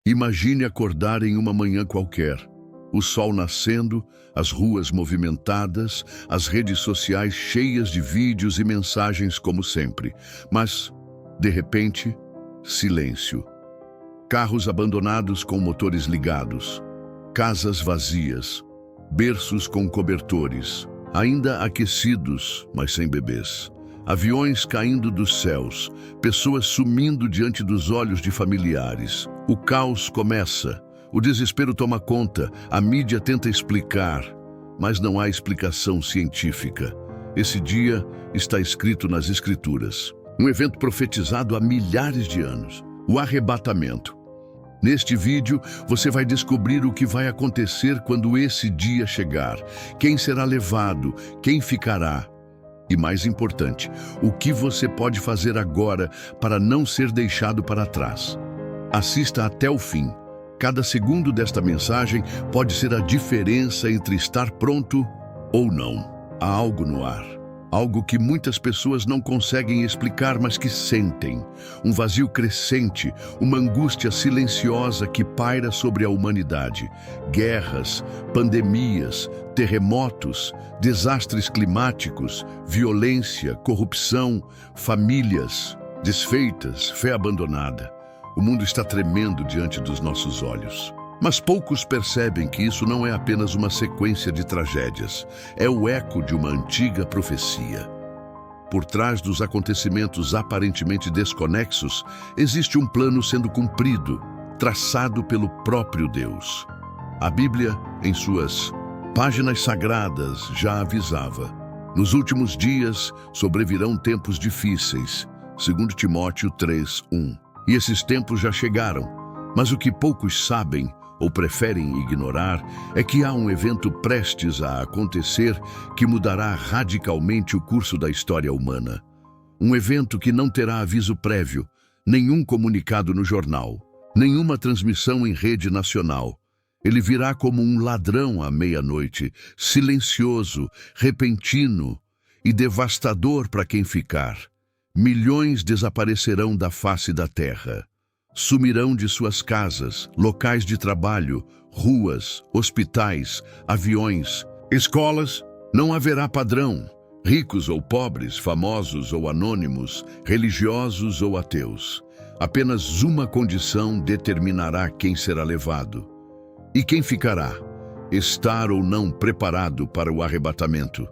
Imagine acordar em uma manhã qualquer, o sol nascendo, as ruas movimentadas, as redes sociais cheias de vídeos e mensagens como sempre. Mas, de repente, silêncio. Carros abandonados com motores ligados, casas vazias, berços com cobertores, ainda aquecidos, mas sem bebês. Aviões caindo dos céus, pessoas sumindo diante dos olhos de familiares. O caos começa, o desespero toma conta, a mídia tenta explicar, mas não há explicação científica. Esse dia está escrito nas Escrituras. Um evento profetizado há milhares de anos, o arrebatamento. Neste vídeo, você vai descobrir o que vai acontecer quando esse dia chegar, quem será levado, quem ficará. E mais importante, o que você pode fazer agora para não ser deixado para trás. Assista até o fim. Cada segundo desta mensagem pode ser a diferença entre estar pronto ou não. Há algo no ar. Algo que muitas pessoas não conseguem explicar, mas que sentem. Um vazio crescente, uma angústia silenciosa que paira sobre a humanidade. Guerras, pandemias, terremotos, desastres climáticos, violência, corrupção, famílias desfeitas, fé abandonada. O mundo está tremendo diante dos nossos olhos. Mas poucos percebem que isso não é apenas uma sequência de tragédias, é o eco de uma antiga profecia. Por trás dos acontecimentos aparentemente desconexos, existe um plano sendo cumprido, traçado pelo próprio Deus. A Bíblia, em suas páginas sagradas, já avisava: nos últimos dias sobrevirão tempos difíceis, 2 Timóteo 3:1. E esses tempos já chegaram, mas o que poucos sabem ou preferem ignorar é que há um evento prestes a acontecer que mudará radicalmente o curso da história humana. Um evento que não terá aviso prévio, nenhum comunicado no jornal, nenhuma transmissão em rede nacional. Ele virá como um ladrão à meia-noite, silencioso, repentino e devastador para quem ficar. Milhões desaparecerão da face da terra. Sumirão de suas casas, locais de trabalho, ruas, hospitais, aviões, escolas. Não haverá padrão, ricos ou pobres, famosos ou anônimos, religiosos ou ateus. Apenas uma condição determinará quem será levado. E quem ficará? Estar ou não preparado para o arrebatamento.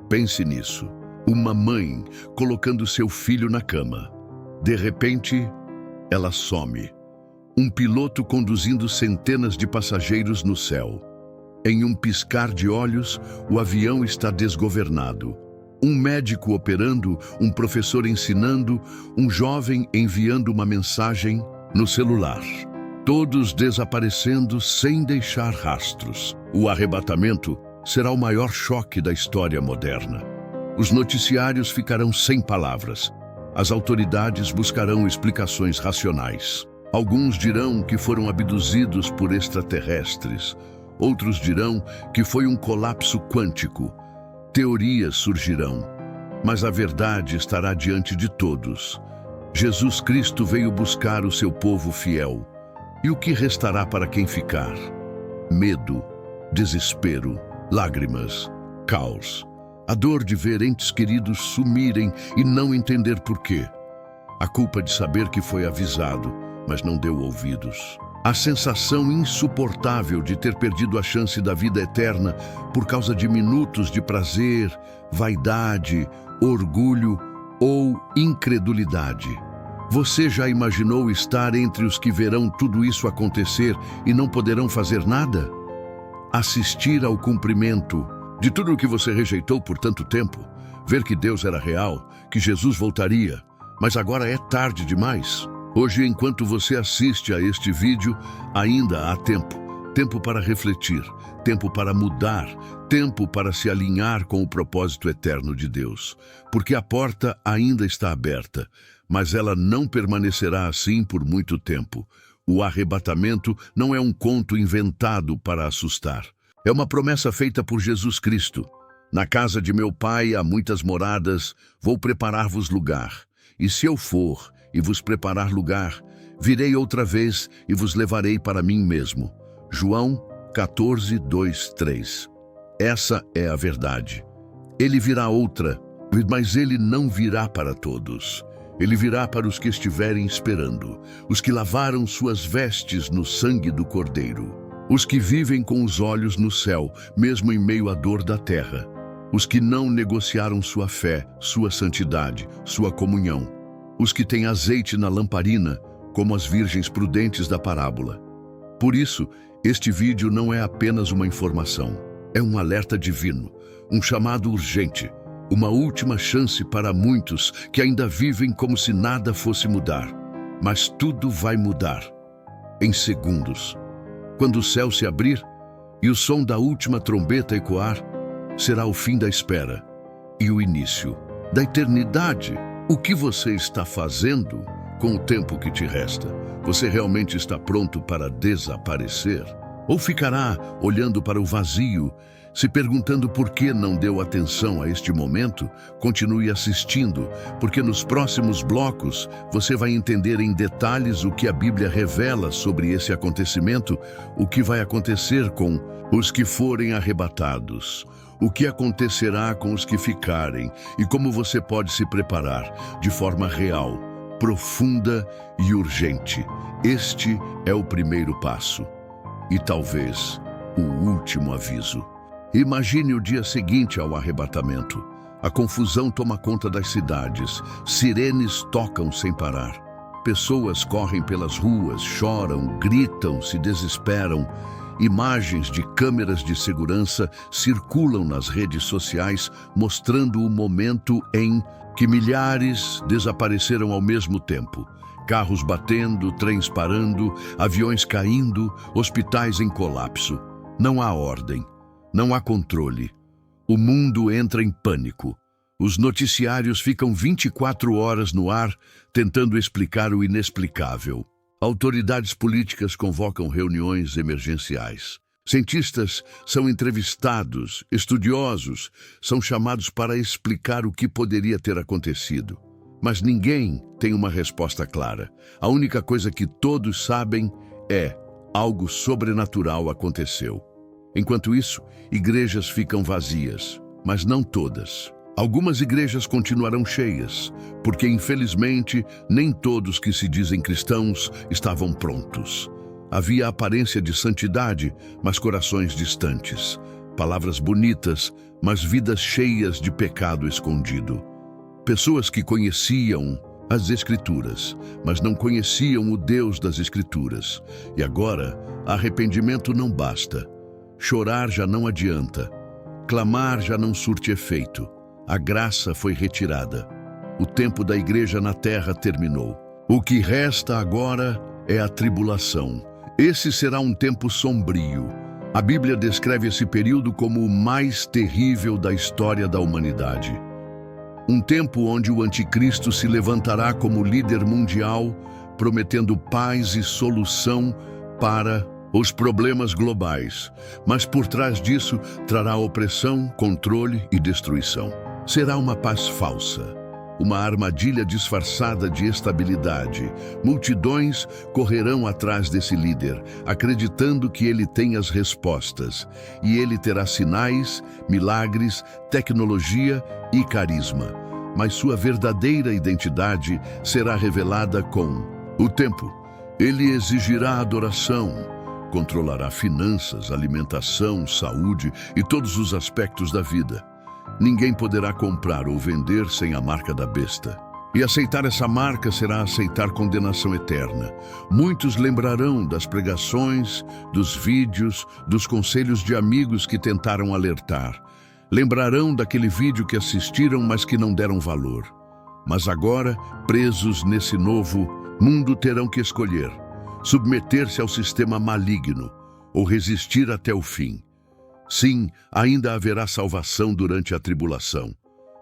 Pense nisso. Uma mãe colocando seu filho na cama. De repente, ela some. Um piloto conduzindo centenas de passageiros no céu. Em um piscar de olhos, o avião está desgovernado. Um médico operando, um professor ensinando, um jovem enviando uma mensagem no celular. Todos desaparecendo sem deixar rastros. O arrebatamento será o maior choque da história moderna. Os noticiários ficarão sem palavras. As autoridades buscarão explicações racionais. Alguns dirão que foram abduzidos por extraterrestres. Outros dirão que foi um colapso quântico. Teorias surgirão, mas a verdade estará diante de todos. Jesus Cristo veio buscar o seu povo fiel. E o que restará para quem ficar? Medo, desespero, lágrimas, caos. A dor de ver entes queridos sumirem e não entender por quê. A culpa de saber que foi avisado, mas não deu ouvidos. A sensação insuportável de ter perdido a chance da vida eterna por causa de minutos de prazer, vaidade, orgulho ou incredulidade. Você já imaginou estar entre os que verão tudo isso acontecer e não poderão fazer nada? Assistir ao cumprimento de tudo o que você rejeitou por tanto tempo, ver que Deus era real, que Jesus voltaria, mas agora é tarde demais. Hoje, enquanto você assiste a este vídeo, ainda há tempo. Tempo para refletir, tempo para mudar, tempo para se alinhar com o propósito eterno de Deus. Porque a porta ainda está aberta, mas ela não permanecerá assim por muito tempo. O arrebatamento não é um conto inventado para assustar. É uma promessa feita por Jesus Cristo. Na casa de meu Pai há muitas moradas, vou preparar-vos lugar. E se eu for e vos preparar lugar, Virei outra vez e vos levarei para mim mesmo. João 14, 2, 3. Essa é a verdade. Ele virá outra, mas ele não virá para todos. Ele virá para os que estiverem esperando, os que lavaram suas vestes no sangue do Cordeiro, os que vivem com os olhos no céu, mesmo em meio à dor da terra, os que não negociaram sua fé, sua santidade, sua comunhão, os que têm azeite na lamparina, como as virgens prudentes da parábola. Por isso, este vídeo não é apenas uma informação, é um alerta divino, um chamado urgente, uma última chance para muitos que ainda vivem como se nada fosse mudar. Mas tudo vai mudar, em segundos. Quando o céu se abrir e o som da última trombeta ecoar, será o fim da espera e o início da eternidade. O que você está fazendo com o tempo que te resta? Você realmente está pronto para desaparecer? Ou ficará olhando para o vazio, se perguntando por que não deu atenção a este momento? Continue assistindo, porque nos próximos blocos você vai entender em detalhes o que a Bíblia revela sobre esse acontecimento, o que vai acontecer com os que forem arrebatados, o que acontecerá com os que ficarem e como você pode se preparar de forma real, profunda e urgente. Este é o primeiro passo e talvez o último aviso. Imagine o dia seguinte ao arrebatamento. A confusão toma conta das cidades, sirenes tocam sem parar. Pessoas correm pelas ruas, choram, gritam, se desesperam. Imagens de câmeras de segurança circulam nas redes sociais, mostrando o momento em que milhares desapareceram ao mesmo tempo. Carros batendo, trens parando, aviões caindo, hospitais em colapso. Não há ordem. Não há controle. O mundo entra em pânico. Os noticiários ficam 24 horas no ar, tentando explicar o inexplicável. Autoridades políticas convocam reuniões emergenciais. Cientistas são entrevistados, estudiosos são chamados para explicar o que poderia ter acontecido. Mas ninguém tem uma resposta clara. A única coisa que todos sabem é: algo sobrenatural aconteceu. Enquanto isso, igrejas ficam vazias, mas não todas. Algumas igrejas continuarão cheias, porque infelizmente nem todos que se dizem cristãos estavam prontos. Havia aparência de santidade, mas corações distantes. Palavras bonitas, mas vidas cheias de pecado escondido. Pessoas que conheciam as Escrituras, mas não conheciam o Deus das Escrituras. E agora, arrependimento não basta. Chorar já não adianta. Clamar já não surte efeito. A graça foi retirada. O tempo da igreja na terra terminou. O que resta agora é a tribulação. Esse será um tempo sombrio. A Bíblia descreve esse período como o mais terrível da história da humanidade. Um tempo onde o anticristo se levantará como líder mundial, prometendo paz e solução para os problemas globais, mas por trás disso trará opressão, controle e destruição. Será uma paz falsa, uma armadilha disfarçada de estabilidade. Multidões correrão atrás desse líder, acreditando que ele tem as respostas, e ele terá sinais, milagres, tecnologia e carisma. Mas sua verdadeira identidade será revelada com o tempo. Ele exigirá adoração, controlará finanças, alimentação, saúde e todos os aspectos da vida. Ninguém poderá comprar ou vender sem a marca da besta. E aceitar essa marca será aceitar condenação eterna. Muitos lembrarão das pregações, dos vídeos, dos conselhos de amigos que tentaram alertar. Lembrarão daquele vídeo que assistiram, mas que não deram valor. Mas agora, presos nesse novo mundo, terão que escolher: submeter-se ao sistema maligno ou resistir até o fim. Sim, ainda haverá salvação durante a tribulação,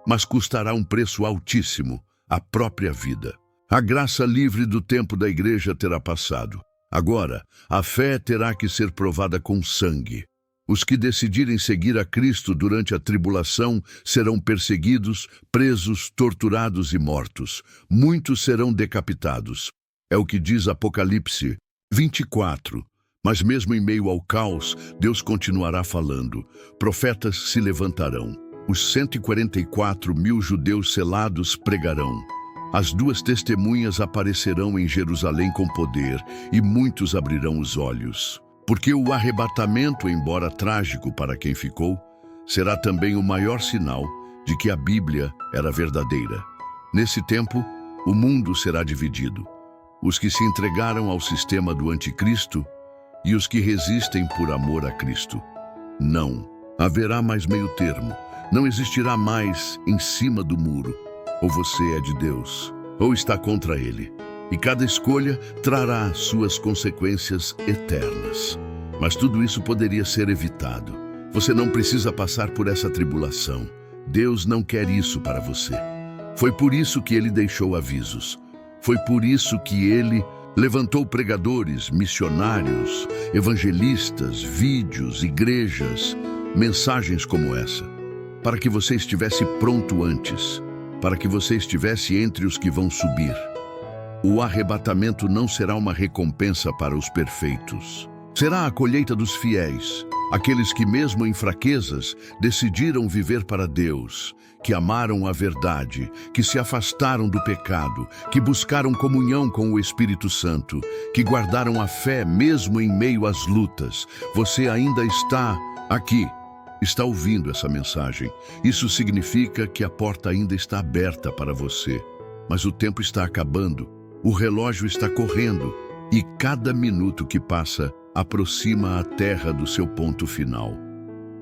mas custará um preço altíssimo, a própria vida. A graça livre do tempo da igreja terá passado. Agora, a fé terá que ser provada com sangue. Os que decidirem seguir a Cristo durante a tribulação serão perseguidos, presos, torturados e mortos. Muitos serão decapitados. É o que diz Apocalipse 24. Mas mesmo em meio ao caos, Deus continuará falando. Profetas se levantarão. Os 144 mil judeus selados pregarão. As duas testemunhas aparecerão em Jerusalém com poder, e muitos abrirão os olhos. Porque o arrebatamento, embora trágico para quem ficou, será também o maior sinal de que a Bíblia era verdadeira. Nesse tempo, o mundo será dividido. Os que se entregaram ao sistema do anticristo e os que resistem por amor a Cristo. Não haverá mais meio termo. Não existirá mais em cima do muro. Ou você é de Deus, ou está contra Ele. E cada escolha trará suas consequências eternas. Mas tudo isso poderia ser evitado. Você não precisa passar por essa tribulação. Deus não quer isso para você. Foi por isso que Ele deixou avisos. Foi por isso que Ele levantou pregadores, missionários, evangelistas, vídeos, igrejas, mensagens como essa, para que você estivesse pronto antes, para que você estivesse entre os que vão subir. O arrebatamento não será uma recompensa para os perfeitos. Será a colheita dos fiéis, aqueles que mesmo em fraquezas decidiram viver para Deus, que amaram a verdade, que se afastaram do pecado, que buscaram comunhão com o Espírito Santo, que guardaram a fé mesmo em meio às lutas. Você ainda está aqui, está ouvindo essa mensagem. Isso significa que a porta ainda está aberta para você. Mas o tempo está acabando, o relógio está correndo e cada minuto que passa aproxima a terra do seu ponto final.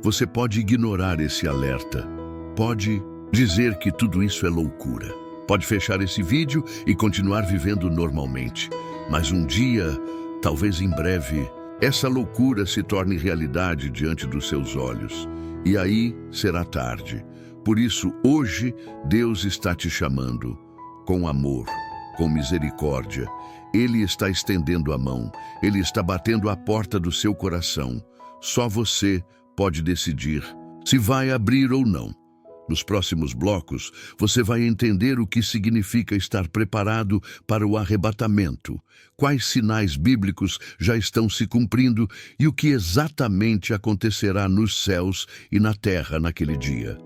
Você pode ignorar esse alerta, pode dizer que tudo isso é loucura, pode fechar esse vídeo e continuar vivendo normalmente. Mas um dia, talvez em breve, essa loucura se torne realidade diante dos seus olhos. E aí será tarde. Por isso, hoje, Deus está te chamando com amor, com misericórdia. Ele está estendendo a mão, Ele está batendo à porta do seu coração. Só você pode decidir se vai abrir ou não. Nos próximos blocos, você vai entender o que significa estar preparado para o arrebatamento, quais sinais bíblicos já estão se cumprindo e o que exatamente acontecerá nos céus e na terra naquele dia.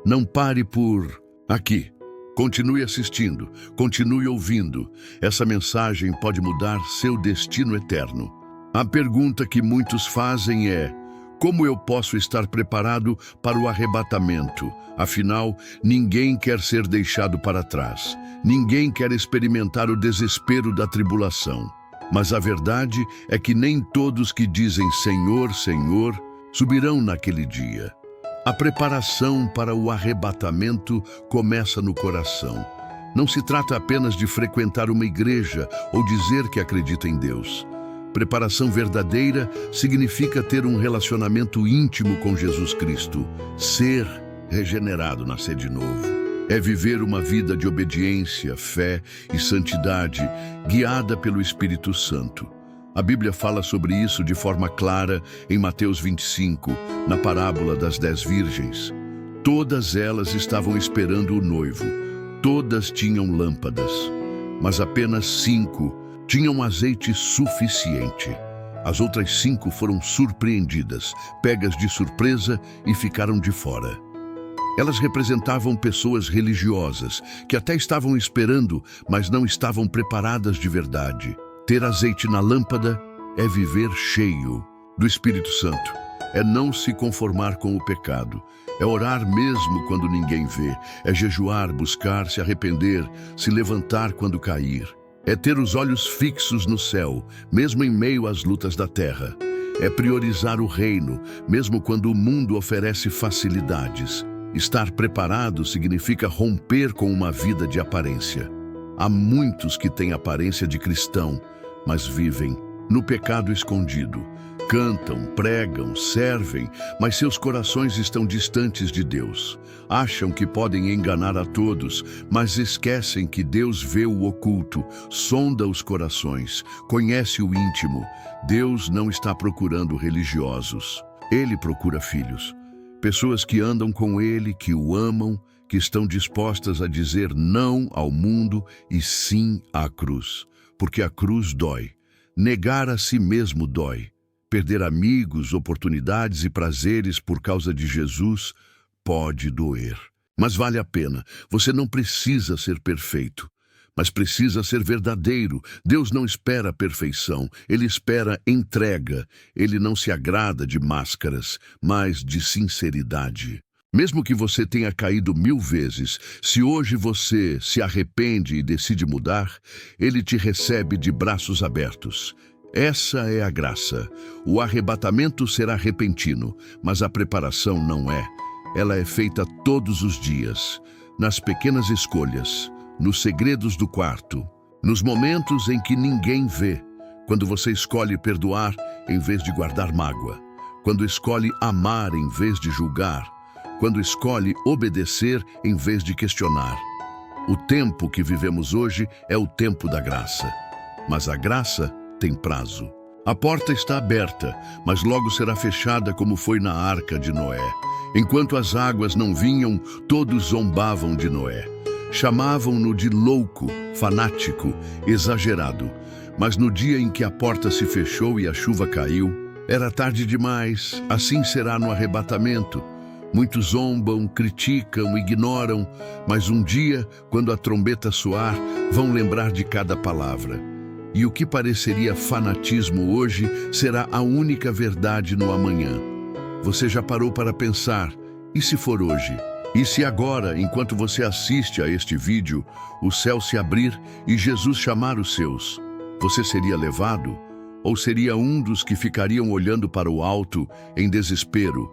Não pare por aqui. Continue assistindo, continue ouvindo. Essa mensagem pode mudar seu destino eterno. A pergunta que muitos fazem é: como eu posso estar preparado para o arrebatamento? Afinal, ninguém quer ser deixado para trás. Ninguém quer experimentar o desespero da tribulação. Mas a verdade é que nem todos que dizem Senhor, Senhor, subirão naquele dia. A preparação para o arrebatamento começa no coração. Não se trata apenas de frequentar uma igreja ou dizer que acredita em Deus. Preparação verdadeira significa ter um relacionamento íntimo com Jesus Cristo. Ser regenerado, nascer de novo. É viver uma vida de obediência, fé e santidade, guiada pelo Espírito Santo. A Bíblia fala sobre isso de forma clara em Mateus 25, na parábola das 10 virgens. Todas elas estavam esperando o noivo. Todas tinham lâmpadas, mas apenas 5 tinham azeite suficiente. As outras 5 foram surpreendidas, pegas de surpresa e ficaram de fora. Elas representavam pessoas religiosas que até estavam esperando, mas não estavam preparadas de verdade. Ter azeite na lâmpada é viver cheio do Espírito Santo. É não se conformar com o pecado. É orar mesmo quando ninguém vê. É jejuar, buscar, se arrepender, se levantar quando cair. É ter os olhos fixos no céu, mesmo em meio às lutas da terra. É priorizar o reino, mesmo quando o mundo oferece facilidades. Estar preparado significa romper com uma vida de aparência. Há muitos que têm aparência de cristão, mas vivem no pecado escondido. Cantam, pregam, servem, mas seus corações estão distantes de Deus. Acham que podem enganar a todos, mas esquecem que Deus vê o oculto, sonda os corações, conhece o íntimo. Deus não está procurando religiosos. Ele procura filhos. Pessoas que andam com Ele, que o amam, que estão dispostas a dizer não ao mundo e sim à cruz. porque a cruz dói. Negar a si mesmo dói. Perder amigos, oportunidades e prazeres por causa de Jesus pode doer. Mas vale a pena. Você não precisa ser perfeito, mas precisa ser verdadeiro. Deus não espera perfeição, Ele espera entrega. Ele não se agrada de máscaras, mas de sinceridade. Mesmo que você tenha caído 1000 vezes, se hoje você se arrepende e decide mudar, Ele te recebe de braços abertos. Essa é a graça. O arrebatamento será repentino, mas a preparação não é. Ela é feita todos os dias, nas pequenas escolhas, nos segredos do quarto, nos momentos em que ninguém vê, quando você escolhe perdoar em vez de guardar mágoa, quando escolhe amar em vez de julgar, quando escolhe obedecer em vez de questionar. O tempo que vivemos hoje é o tempo da graça, mas a graça tem prazo. A porta está aberta, mas logo será fechada como foi na arca de Noé. Enquanto as águas não vinham, todos zombavam de Noé. Chamavam-no de louco, fanático, exagerado. Mas no dia em que a porta se fechou e a chuva caiu, era tarde demais. Assim será no arrebatamento. Muitos zombam, criticam, ignoram, mas um dia, quando a trombeta soar, vão lembrar de cada palavra. E o que pareceria fanatismo hoje será a única verdade no amanhã. Você já parou para pensar, e se for hoje? E se agora, enquanto você assiste a este vídeo, o céu se abrir e Jesus chamar os seus? Você seria levado? Ou seria um dos que ficariam olhando para o alto em desespero?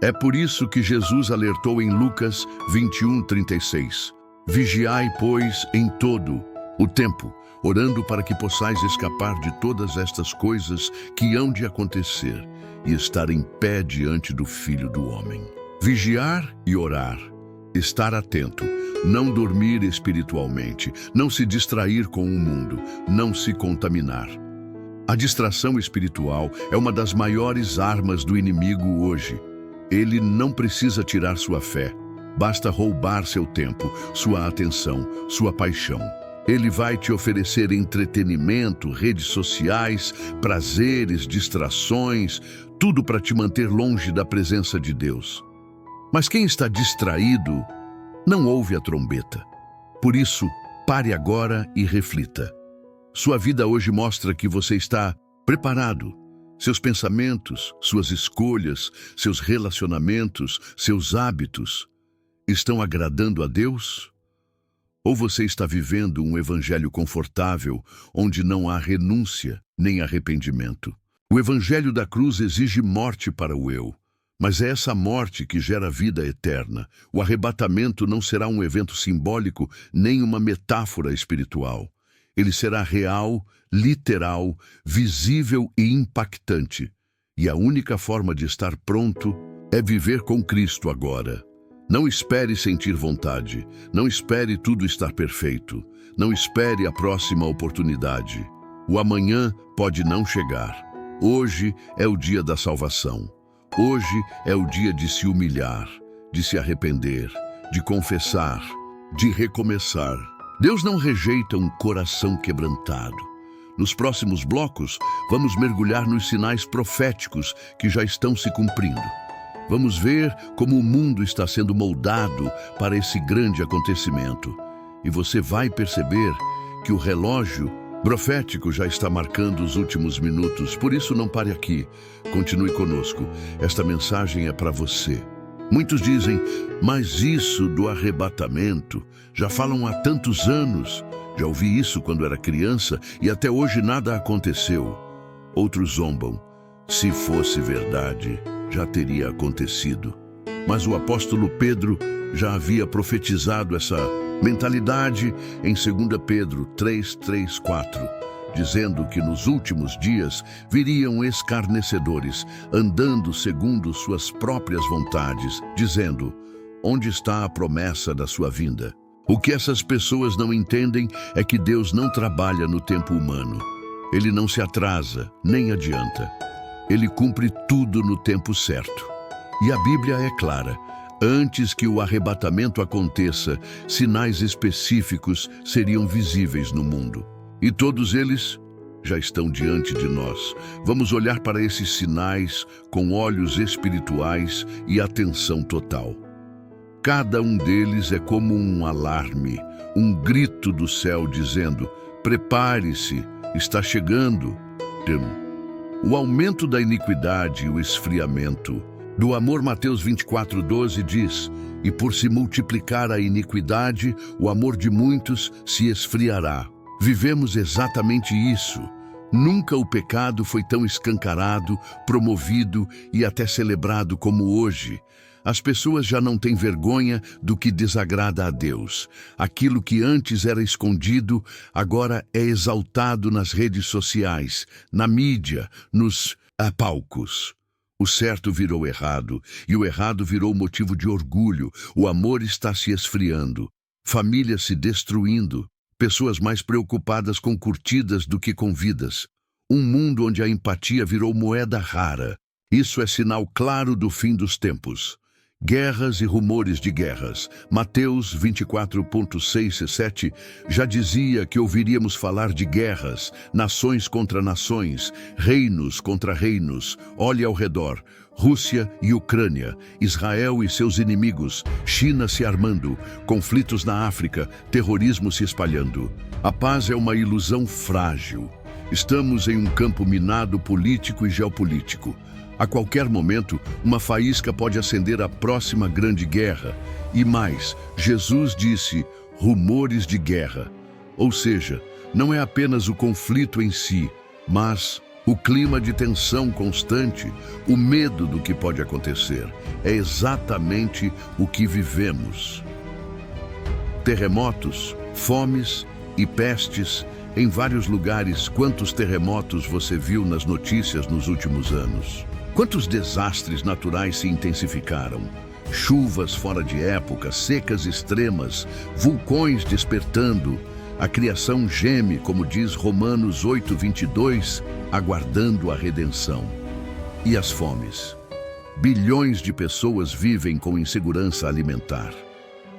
É por isso que Jesus alertou em Lucas 21:36. Vigiai, pois, em todo o tempo, orando para que possais escapar de todas estas coisas que hão de acontecer e estar em pé diante do Filho do Homem. Vigiar e orar, estar atento, não dormir espiritualmente, não se distrair com o mundo, não se contaminar. A distração espiritual é uma das maiores armas do inimigo hoje. Ele não precisa tirar sua fé, basta roubar seu tempo, sua atenção, sua paixão. Ele vai te oferecer entretenimento, redes sociais, prazeres, distrações, tudo para te manter longe da presença de Deus. Mas quem está distraído não ouve a trombeta. Por isso, pare agora e reflita. Sua vida hoje mostra que você está preparado. Seus pensamentos, suas escolhas, seus relacionamentos, seus hábitos estão agradando a Deus? Ou você está vivendo um evangelho confortável, onde não há renúncia nem arrependimento? O evangelho da cruz exige morte para o eu, mas é essa morte que gera vida eterna. O arrebatamento não será um evento simbólico, nem uma metáfora espiritual. Ele será real, literal, visível e impactante. E a única forma de estar pronto é viver com Cristo agora. Não espere sentir vontade, não espere tudo estar perfeito, não espere a próxima oportunidade. O amanhã pode não chegar. Hoje é o dia da salvação. Hoje é o dia de se humilhar, de se arrepender, de confessar, de recomeçar. Deus não rejeita um coração quebrantado. Nos próximos blocos, vamos mergulhar nos sinais proféticos que já estão se cumprindo. Vamos ver como o mundo está sendo moldado para esse grande acontecimento. E você vai perceber que o relógio profético já está marcando os últimos minutos. Por isso, não pare aqui. Continue conosco. Esta mensagem é para você. Muitos dizem, mas isso do arrebatamento já falam há tantos anos. Já ouvi isso quando era criança e até hoje nada aconteceu. Outros zombam. Se fosse verdade, já teria acontecido. Mas o apóstolo Pedro já havia profetizado essa mentalidade em 2 Pedro 3:4, dizendo que nos últimos dias viriam escarnecedores, andando segundo suas próprias vontades, dizendo, onde está a promessa da sua vinda? O que essas pessoas não entendem é que Deus não trabalha no tempo humano. Ele não se atrasa, nem adianta. Ele cumpre tudo no tempo certo. E a Bíblia é clara. Antes que o arrebatamento aconteça, sinais específicos seriam visíveis no mundo. E todos eles já estão diante de nós. Vamos olhar para esses sinais com olhos espirituais e atenção total. Cada um deles é como um alarme, um grito do céu dizendo: prepare-se, está chegando. O aumento da iniquidade e o esfriamento. Do amor, Mateus 24:12 diz: e por se multiplicar a iniquidade, o amor de muitos se esfriará. Vivemos exatamente isso. Nunca o pecado foi tão escancarado, promovido e até celebrado como hoje. As pessoas já não têm vergonha do que desagrada a Deus. Aquilo que antes era escondido, agora é exaltado nas redes sociais, na mídia, nos palcos. O certo virou errado, e o errado virou motivo de orgulho. O amor está se esfriando, famílias se destruindo, pessoas mais preocupadas com curtidas do que com vidas. Um mundo onde a empatia virou moeda rara. Isso é sinal claro do fim dos tempos. Guerras e rumores de guerras. Mateus 24:6 e 7 já dizia que ouviríamos falar de guerras, nações contra nações, reinos contra reinos. Olhe ao redor. Rússia e Ucrânia, Israel e seus inimigos, China se armando, conflitos na África, terrorismo se espalhando. A paz é uma ilusão frágil. Estamos em um campo minado político e geopolítico. A qualquer momento, uma faísca pode acender a próxima grande guerra. E mais, Jesus disse, rumores de guerra. Ou seja, não é apenas o conflito em si, mas o clima de tensão constante, o medo do que pode acontecer. É exatamente o que vivemos. Terremotos, fomes e pestes em vários lugares. Quantos terremotos você viu nas notícias nos últimos anos? Quantos desastres naturais se intensificaram? Chuvas fora de época, secas extremas, vulcões despertando. A criação geme, como diz Romanos 8:22, aguardando a redenção. E as fomes? Bilhões de pessoas vivem com insegurança alimentar.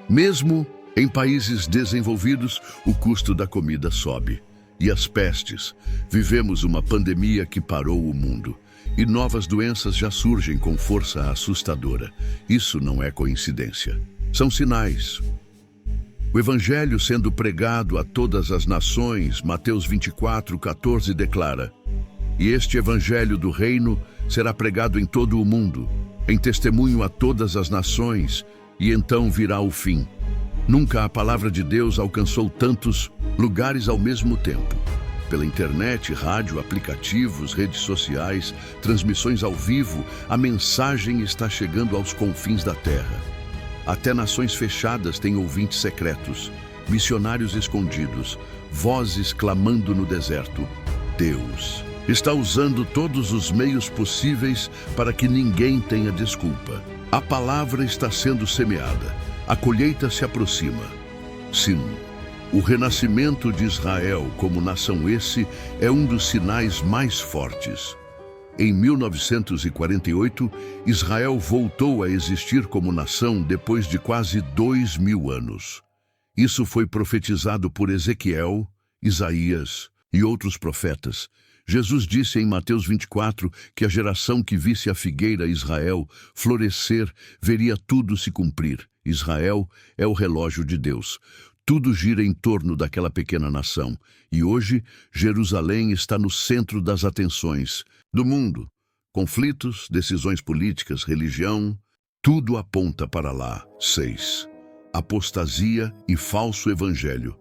Mesmo em países desenvolvidos, o custo da comida sobe. E as pestes? Vivemos uma pandemia que parou o mundo. E novas doenças já surgem com força assustadora. Isso não é coincidência. São sinais. O Evangelho sendo pregado a todas as nações, Mateus 24:14 declara: e este Evangelho do Reino será pregado em todo o mundo, em testemunho a todas as nações, e então virá o fim. Nunca a palavra de Deus alcançou tantos lugares ao mesmo tempo. Pela internet, rádio, aplicativos, redes sociais, transmissões ao vivo, a mensagem está chegando aos confins da terra. Até nações fechadas têm ouvintes secretos, missionários escondidos, vozes clamando no deserto. Deus está usando todos os meios possíveis para que ninguém tenha desculpa. A palavra está sendo semeada, a colheita se aproxima. Sim, o renascimento de Israel como nação esse é um dos sinais mais fortes. Em 1948, Israel voltou a existir como nação depois de quase 2000 anos. Isso foi profetizado por Ezequiel, Isaías e outros profetas. Jesus disse em Mateus 24 que a geração que visse a figueira Israel florescer veria tudo se cumprir. Israel é o relógio de Deus. Tudo gira em torno daquela pequena nação. E hoje, Jerusalém está no centro das atenções do mundo. Conflitos, decisões políticas, religião, tudo aponta para lá. 6. Apostasia e falso evangelho.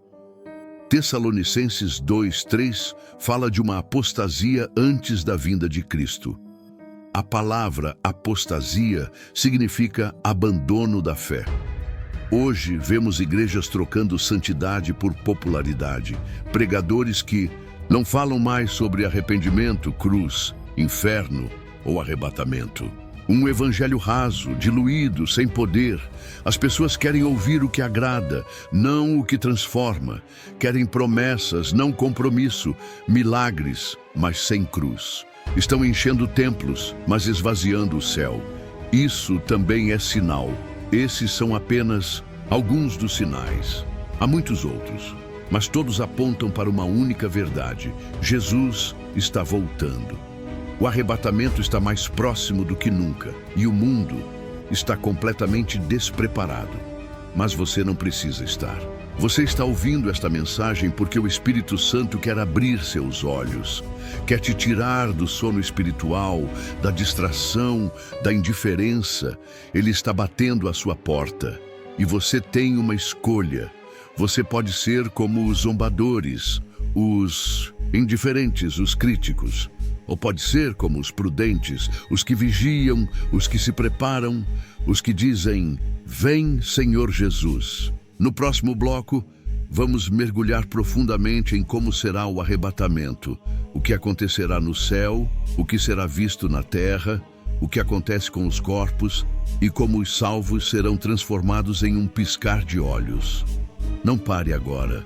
Tessalonicenses 2:3 fala de uma apostasia antes da vinda de Cristo. A palavra apostasia significa abandono da fé. Hoje vemos igrejas trocando santidade por popularidade, pregadores que não falam mais sobre arrependimento, cruz, inferno ou arrebatamento. Um evangelho raso, diluído, sem poder. As pessoas querem ouvir o que agrada, não o que transforma. Querem promessas, não compromisso, milagres, mas sem cruz. Estão enchendo templos, mas esvaziando o céu. Isso também é sinal. Esses são apenas alguns dos sinais. Há muitos outros. mas todos apontam para uma única verdade: Jesus está voltando. O arrebatamento está mais próximo do que nunca e o mundo está completamente despreparado. Mas você não precisa estar. Você está ouvindo esta mensagem porque o Espírito Santo quer abrir seus olhos, quer te tirar do sono espiritual, da distração, da indiferença. Ele está batendo à sua porta e você tem uma escolha. Você pode ser como os zombadores, os indiferentes, os críticos. Ou pode ser como os prudentes, os que vigiam, os que se preparam, os que dizem: "Vem, Senhor Jesus." No próximo bloco, vamos mergulhar profundamente em como será o arrebatamento, o que acontecerá no céu, o que será visto na terra, o que acontece com os corpos e como os salvos serão transformados em um piscar de olhos. Não pare agora.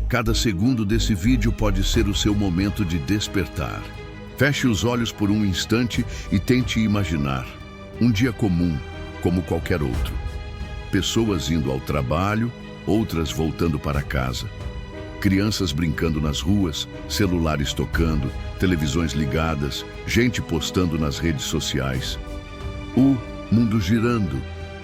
Cada segundo desse vídeo pode ser o seu momento de despertar. Feche os olhos por um instante e tente imaginar um dia comum, como qualquer outro. Pessoas indo ao trabalho, outras voltando para casa. Crianças brincando nas ruas, celulares tocando, televisões ligadas, gente postando nas redes sociais. O mundo girando,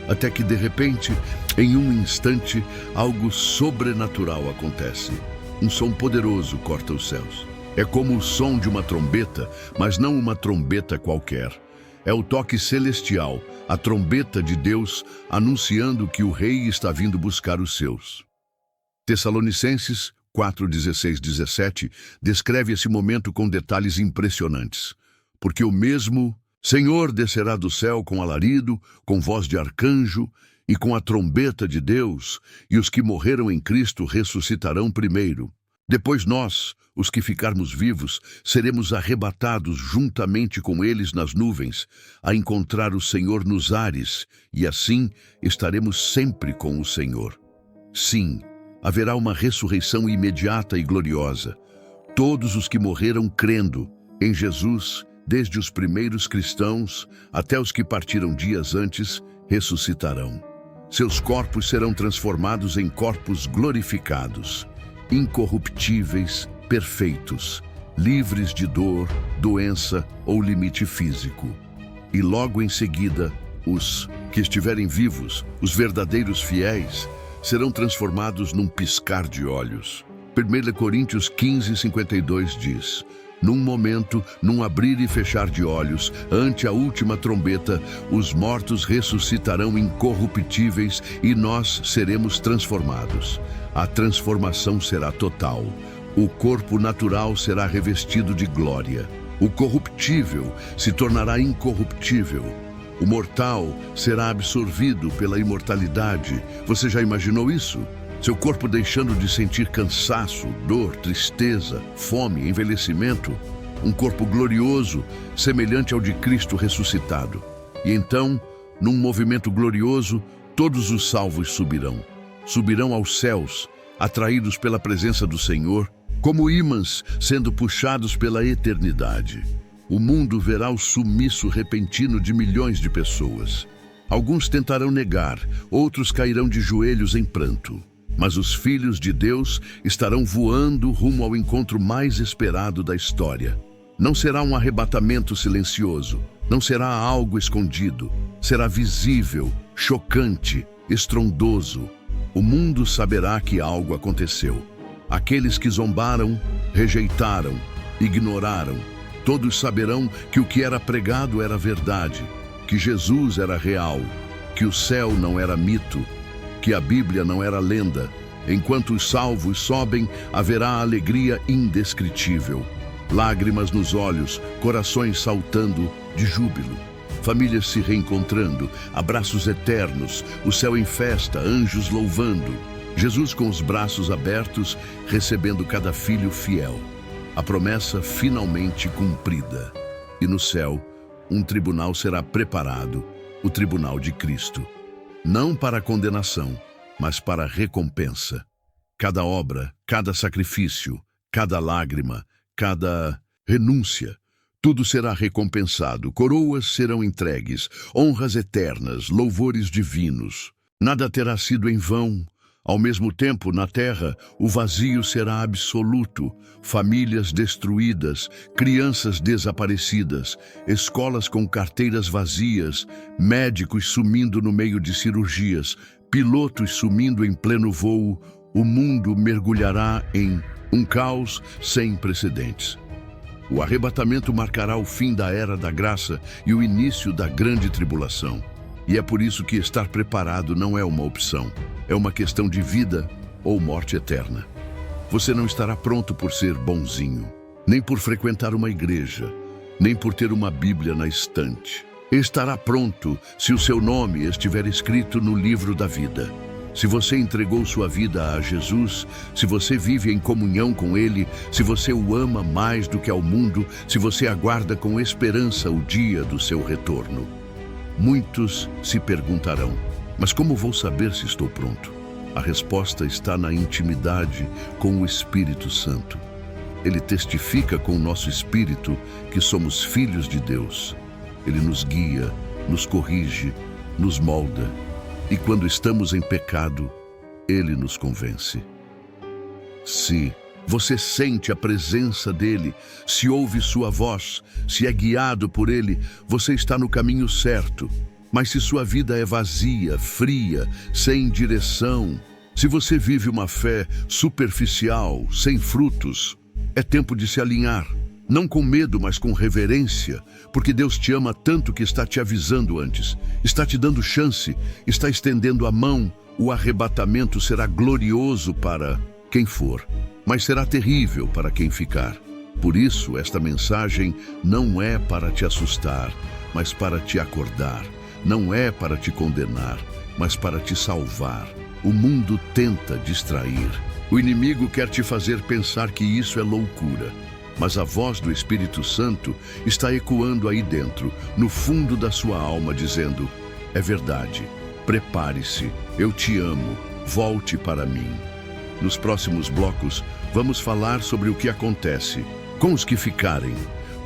até que de repente, em um instante, algo sobrenatural acontece. Um som poderoso corta os céus. É como o som de uma trombeta, mas não uma trombeta qualquer. É o toque celestial, a trombeta de Deus anunciando que o Rei está vindo buscar os seus. Tessalonicenses 4:16-17 descreve esse momento com detalhes impressionantes. Porque o mesmo Senhor descerá do céu com alarido, com voz de arcanjo e com a trombeta de Deus, e os que morreram em Cristo ressuscitarão primeiro. Depois nós, os que ficarmos vivos, seremos arrebatados juntamente com eles nas nuvens, a encontrar o Senhor nos ares, e assim estaremos sempre com o Senhor. Sim, haverá uma ressurreição imediata e gloriosa. Todos os que morreram crendo em Jesus, desde os primeiros cristãos até os que partiram dias antes, ressuscitarão. Seus corpos serão transformados em corpos glorificados, incorruptíveis, perfeitos, livres de dor, doença ou limite físico. E logo em seguida, os que estiverem vivos, os verdadeiros fiéis, serão transformados num piscar de olhos. 1 Coríntios 15:52 diz: "Num momento, num abrir e fechar de olhos, ante a última trombeta, os mortos ressuscitarão incorruptíveis e nós seremos transformados." A transformação será total. O corpo natural será revestido de glória. O corruptível se tornará incorruptível. O mortal será absorvido pela imortalidade. Você já imaginou isso? Seu corpo deixando de sentir cansaço, dor, tristeza, fome, envelhecimento. Um corpo glorioso, semelhante ao de Cristo ressuscitado. E então, num movimento glorioso, todos os salvos subirão. Subirão aos céus, atraídos pela presença do Senhor, como ímãs sendo puxados pela eternidade. O mundo verá o sumiço repentino de milhões de pessoas. Alguns tentarão negar, outros cairão de joelhos em pranto. Mas os filhos de Deus estarão voando rumo ao encontro mais esperado da história. Não será um arrebatamento silencioso, não será algo escondido, será visível, chocante, estrondoso. O mundo saberá que algo aconteceu. Aqueles que zombaram, rejeitaram, ignoraram, todos saberão que o que era pregado era verdade, que Jesus era real, que o céu não era mito, que a Bíblia não era lenda. Enquanto os salvos sobem, haverá alegria indescritível. Lágrimas nos olhos, corações saltando de júbilo. Famílias se reencontrando, abraços eternos, o céu em festa, anjos louvando. Jesus com os braços abertos, recebendo cada filho fiel. A promessa finalmente cumprida. E no céu, um tribunal será preparado, o tribunal de Cristo. Não para condenação, mas para recompensa. Cada obra, cada sacrifício, cada lágrima, cada renúncia, tudo será recompensado, coroas serão entregues, honras eternas, louvores divinos. Nada terá sido em vão, Ao mesmo tempo, na terra, o vazio será absoluto, famílias destruídas, crianças desaparecidas, escolas com carteiras vazias, médicos sumindo no meio de cirurgias, pilotos sumindo em pleno voo. O mundo mergulhará em um caos sem precedentes. O arrebatamento marcará o fim da era da graça e o início da grande tribulação. E é por isso que estar preparado não é uma opção, é uma questão de vida ou morte eterna. Você não estará pronto por ser bonzinho, nem por frequentar uma igreja, nem por ter uma Bíblia na estante. Estará pronto se o seu nome estiver escrito no livro da vida. Se você entregou sua vida a Jesus, se você vive em comunhão com Ele, se você o ama mais do que ao mundo, se você aguarda com esperança o dia do seu retorno. Muitos se perguntarão, mas como vou saber se estou pronto? A resposta está na intimidade com o Espírito Santo. Ele testifica com o nosso espírito que somos filhos de Deus. Ele nos guia, nos corrige, nos molda. E quando estamos em pecado, Ele nos convence. Se você sente a presença dEle, se ouve sua voz, se é guiado por Ele, você está no caminho certo. Mas se sua vida é vazia, fria, sem direção, se você vive uma fé superficial, sem frutos, é tempo de se alinhar. Não com medo, mas com reverência, porque Deus te ama tanto que está te avisando antes, está te dando chance, está estendendo a mão. O arrebatamento será glorioso para quem for, mas será terrível para quem ficar. Por isso, esta mensagem não é para te assustar, mas para te acordar. Não é para te condenar, mas para te salvar. O mundo tenta distrair. O inimigo quer te fazer pensar que isso é loucura. Mas a voz do Espírito Santo está ecoando aí dentro, no fundo da sua alma, dizendo: é verdade, prepare-se, eu te amo, volte para mim. Nos próximos blocos, vamos falar sobre o que acontece com os que ficarem.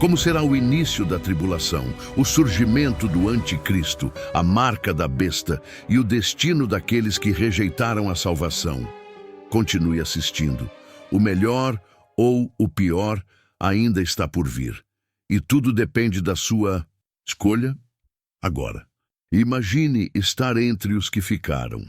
Como será o início da tribulação, o surgimento do anticristo, a marca da besta e o destino daqueles que rejeitaram a salvação. Continue assistindo. O melhor ou o pior ainda está por vir. E tudo depende da sua escolha agora. Imagine estar entre os que ficaram,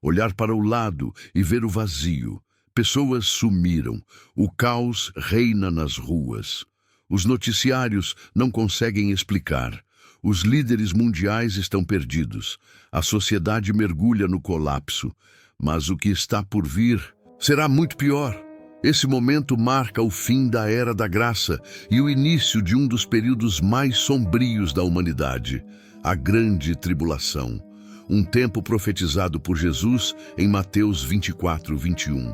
olhar para o lado e ver o vazio. Pessoas sumiram, o caos reina nas ruas. Os noticiários não conseguem explicar. Os líderes mundiais estão perdidos. A sociedade mergulha no colapso. Mas o que está por vir será muito pior. Esse momento marca o fim da Era da Graça e o início de um dos períodos mais sombrios da humanidade, a Grande Tribulação. Um tempo profetizado por Jesus em Mateus 24, 21.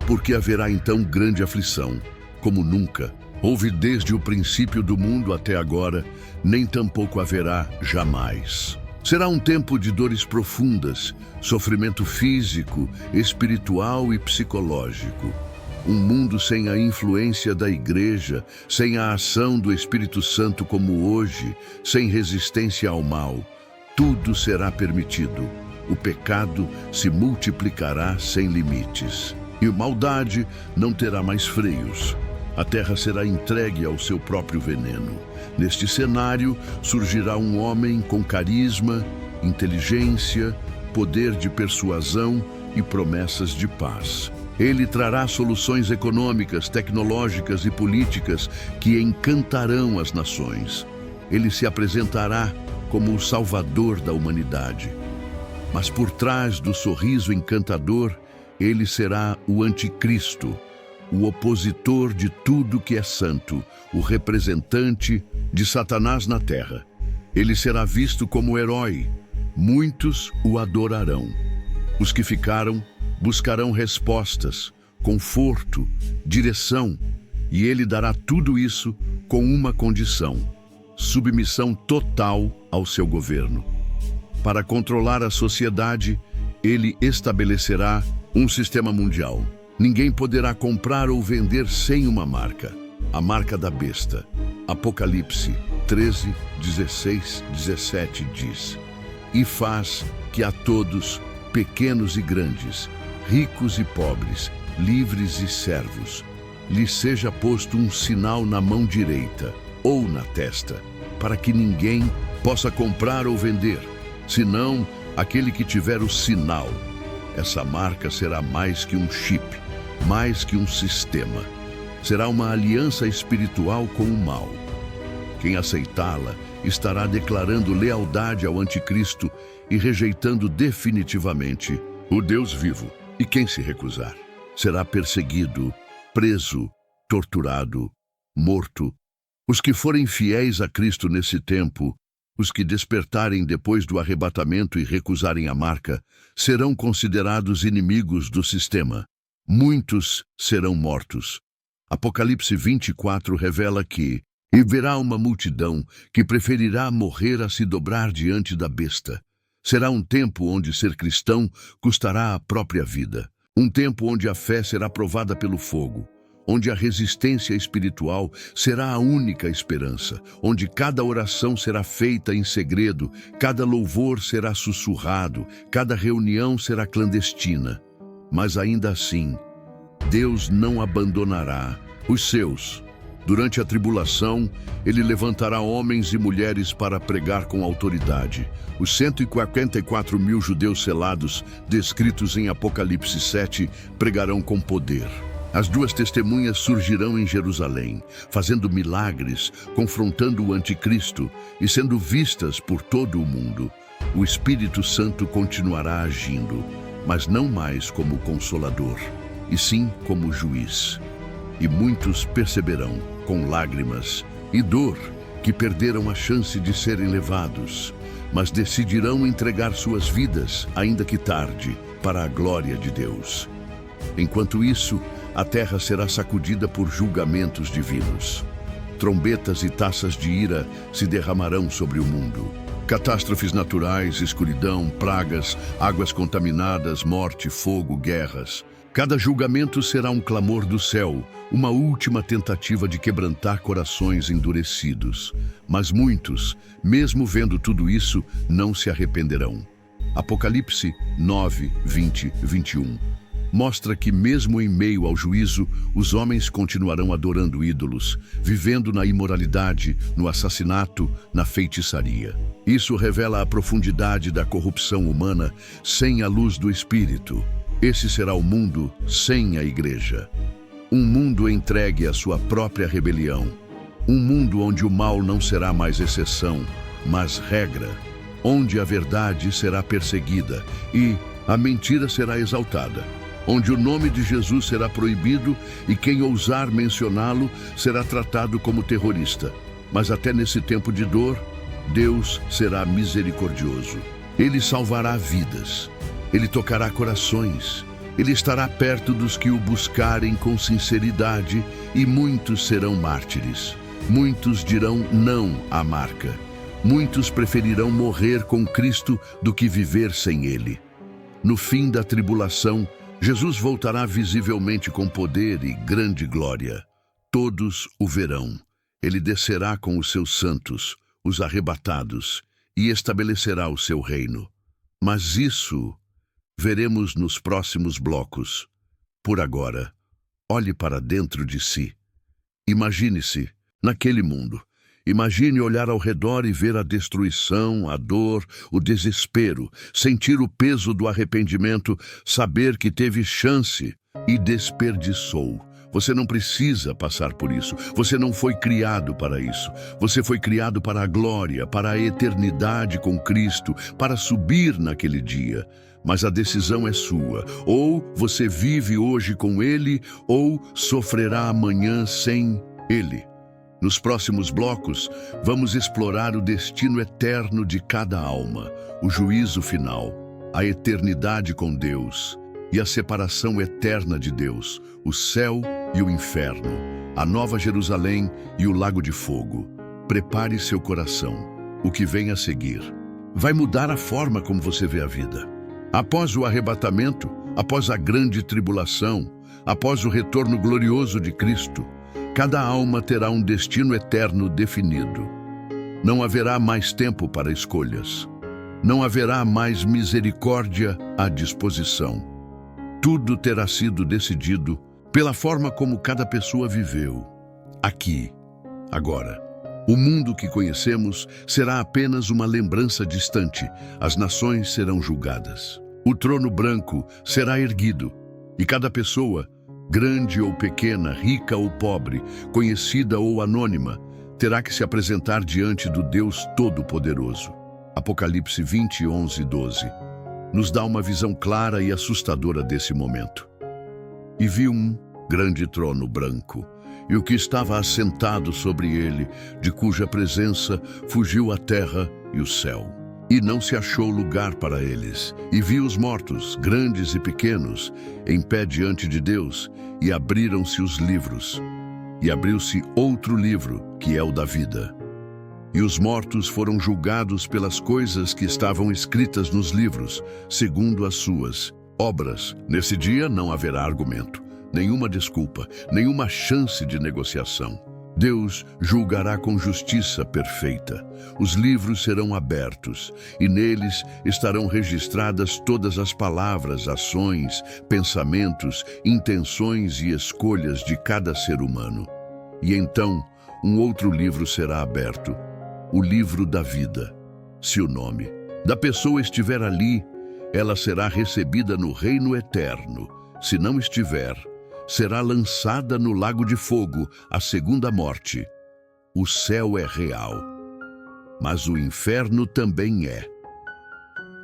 Porque haverá então grande aflição, como nunca houve desde o princípio do mundo até agora, nem tampouco haverá jamais. Será um tempo de dores profundas, sofrimento físico, espiritual e psicológico. Um mundo sem a influência da igreja, sem a ação do Espírito Santo como hoje, sem resistência ao mal. Tudo será permitido. O pecado se multiplicará sem limites. E a maldade não terá mais freios. A terra será entregue ao seu próprio veneno. Neste cenário, surgirá um homem com carisma, inteligência, poder de persuasão e promessas de paz. Ele trará soluções econômicas, tecnológicas e políticas que encantarão as nações. Ele se apresentará como o Salvador da humanidade. Mas por trás do sorriso encantador, ele será o anticristo, o opositor de tudo que é santo, o representante de Satanás na terra. Ele será visto como herói. Muitos o adorarão. Os que ficaram buscarão respostas, conforto, direção, e ele dará tudo isso com uma condição: submissão total ao seu governo. Para controlar a sociedade, ele estabelecerá um sistema mundial. Ninguém poderá comprar ou vender sem uma marca. A marca da besta. Apocalipse 13, 16, 17 diz: e faz que a todos, pequenos e grandes, ricos e pobres, livres e servos. Lhes seja posto um sinal na mão direita ou na testa, para que ninguém possa comprar ou vender, senão aquele que tiver o sinal. Essa marca será mais que um chip, mais que um sistema. Será uma aliança espiritual com o mal. Quem aceitá-la estará declarando lealdade ao anticristo e rejeitando definitivamente o Deus vivo. E quem se recusar será perseguido, preso, torturado, morto. Os que forem fiéis a Cristo nesse tempo, os que despertarem depois do arrebatamento e recusarem a marca, serão considerados inimigos do sistema. Muitos serão mortos. Apocalipse 24 revela que e verá uma multidão que preferirá morrer a se dobrar diante da besta. Será um tempo onde ser cristão custará a própria vida. Um tempo onde a fé será provada pelo fogo, onde a resistência espiritual será a única esperança, onde cada oração será feita em segredo, cada louvor será sussurrado, cada reunião será clandestina. Mas ainda assim, Deus não abandonará os seus. Durante a tribulação, ele levantará homens e mulheres para pregar com autoridade. Os 144 mil judeus selados, descritos em Apocalipse 7, pregarão com poder. As duas testemunhas surgirão em Jerusalém, fazendo milagres, confrontando o anticristo e sendo vistas por todo o mundo. O Espírito Santo continuará agindo, mas não mais como consolador, e sim como juiz. E muitos perceberão, com lágrimas e dor, que perderam a chance de serem levados, mas decidirão entregar suas vidas, ainda que tarde, para a glória de Deus. Enquanto isso, a terra será sacudida por julgamentos divinos. Trombetas e taças de ira se derramarão sobre o mundo. Catástrofes naturais, escuridão, pragas, águas contaminadas, morte, fogo, guerras. Cada julgamento será um clamor do céu, uma última tentativa de quebrantar corações endurecidos. Mas muitos, mesmo vendo tudo isso, não se arrependerão. Apocalipse 9, 20, 21. Mostra que mesmo em meio ao juízo, os homens continuarão adorando ídolos, vivendo na imoralidade, no assassinato, na feitiçaria. Isso revela a profundidade da corrupção humana sem a luz do Espírito. Esse será o mundo sem a igreja. Um mundo entregue à sua própria rebelião. Um mundo onde o mal não será mais exceção, mas regra. Onde a verdade será perseguida e a mentira será exaltada. Onde o nome de Jesus será proibido e quem ousar mencioná-lo será tratado como terrorista. Mas até nesse tempo de dor, Deus será misericordioso. Ele salvará vidas. Ele tocará corações. Ele estará perto dos que o buscarem com sinceridade e muitos serão mártires. Muitos dirão não à marca. Muitos preferirão morrer com Cristo do que viver sem Ele. No fim da tribulação, Jesus voltará visivelmente com poder e grande glória. Todos o verão. Ele descerá com os seus santos, os arrebatados, e estabelecerá o seu reino. Mas isso veremos nos próximos blocos. Por agora, olhe para dentro de si. Imagine-se naquele mundo. Imagine olhar ao redor e ver a destruição, a dor, o desespero, sentir o peso do arrependimento, saber que teve chance e desperdiçou. Você não precisa passar por isso. Você não foi criado para isso. Você foi criado para a glória, para a eternidade com Cristo, para subir naquele dia. Mas a decisão é sua. Ou você vive hoje com Ele, ou sofrerá amanhã sem Ele. Nos próximos blocos, vamos explorar o destino eterno de cada alma, o juízo final, a eternidade com Deus e a separação eterna de Deus, o céu e o inferno, a Nova Jerusalém e o Lago de Fogo. Prepare seu coração. O que vem a seguir vai mudar a forma como você vê a vida. Após o arrebatamento, após a grande tribulação, após o retorno glorioso de Cristo, cada alma terá um destino eterno definido. Não haverá mais tempo para escolhas. Não haverá mais misericórdia à disposição. Tudo terá sido decidido pela forma como cada pessoa viveu. Aqui, agora. O mundo que conhecemos será apenas uma lembrança distante. As nações serão julgadas. O trono branco será erguido. E cada pessoa, grande ou pequena, rica ou pobre, conhecida ou anônima, terá que se apresentar diante do Deus Todo-Poderoso. Apocalipse 20, 11 e 12 nos dá uma visão clara e assustadora desse momento. E vi um grande trono branco, e o que estava assentado sobre ele, de cuja presença fugiu a terra e o céu. E não se achou lugar para eles. E vi os mortos, grandes e pequenos, em pé diante de Deus, e abriram-se os livros. E abriu-se outro livro, que é o da vida. E os mortos foram julgados pelas coisas que estavam escritas nos livros, segundo as suas obras. Nesse dia não haverá argumento, nenhuma desculpa, nenhuma chance de negociação. Deus julgará com justiça perfeita. Os livros serão abertos, e neles estarão registradas todas as palavras, ações, pensamentos, intenções e escolhas de cada ser humano. E então, um outro livro será aberto, o livro da vida. Se o nome da pessoa estiver ali, ela será recebida no reino eterno. Se não estiver, será lançada no lago de fogo, a segunda morte. O céu é real, mas o inferno também é.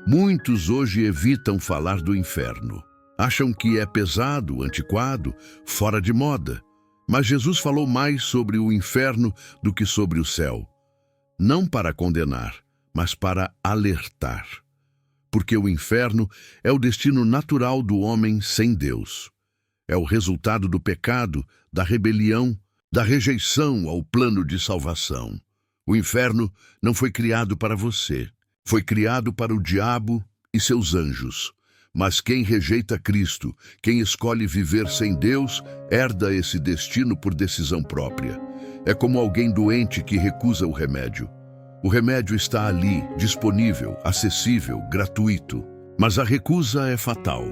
Muitos hoje evitam falar do inferno. Acham que é pesado, antiquado, fora de moda. Mas Jesus falou mais sobre o inferno do que sobre o céu. Não para condenar, mas para alertar. Porque o inferno é o destino natural do homem sem Deus. É o resultado do pecado, da rebelião, da rejeição ao plano de salvação. O inferno não foi criado para você. Foi criado para o diabo e seus anjos. Mas quem rejeita Cristo, quem escolhe viver sem Deus, herda esse destino por decisão própria. É como alguém doente que recusa o remédio. O remédio está ali, disponível, acessível, gratuito. Mas a recusa é fatal.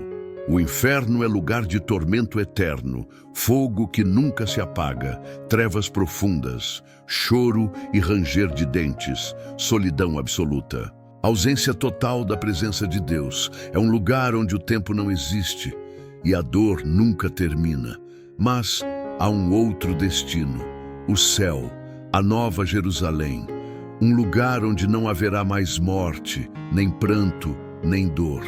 O inferno é lugar de tormento eterno, fogo que nunca se apaga, trevas profundas, choro e ranger de dentes, solidão absoluta. Ausência total da presença de Deus. É um lugar onde o tempo não existe e a dor nunca termina. Mas há um outro destino, o céu, a nova Jerusalém. Um lugar onde não haverá mais morte, nem pranto, nem dor.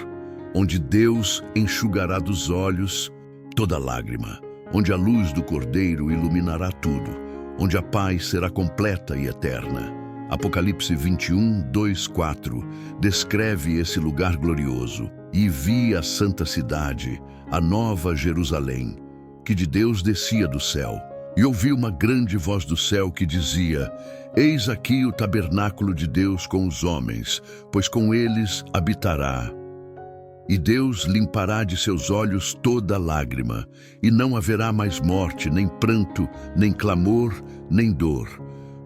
Onde Deus enxugará dos olhos toda lágrima. Onde a luz do Cordeiro iluminará tudo. Onde a paz será completa e eterna. Apocalipse 21, 2, 4 descreve esse lugar glorioso. E vi a santa cidade, a nova Jerusalém, que de Deus descia do céu. E ouvi uma grande voz do céu que dizia: Eis aqui o tabernáculo de Deus com os homens, pois com eles habitará. E Deus limpará de seus olhos toda lágrima, e não haverá mais morte, nem pranto, nem clamor, nem dor,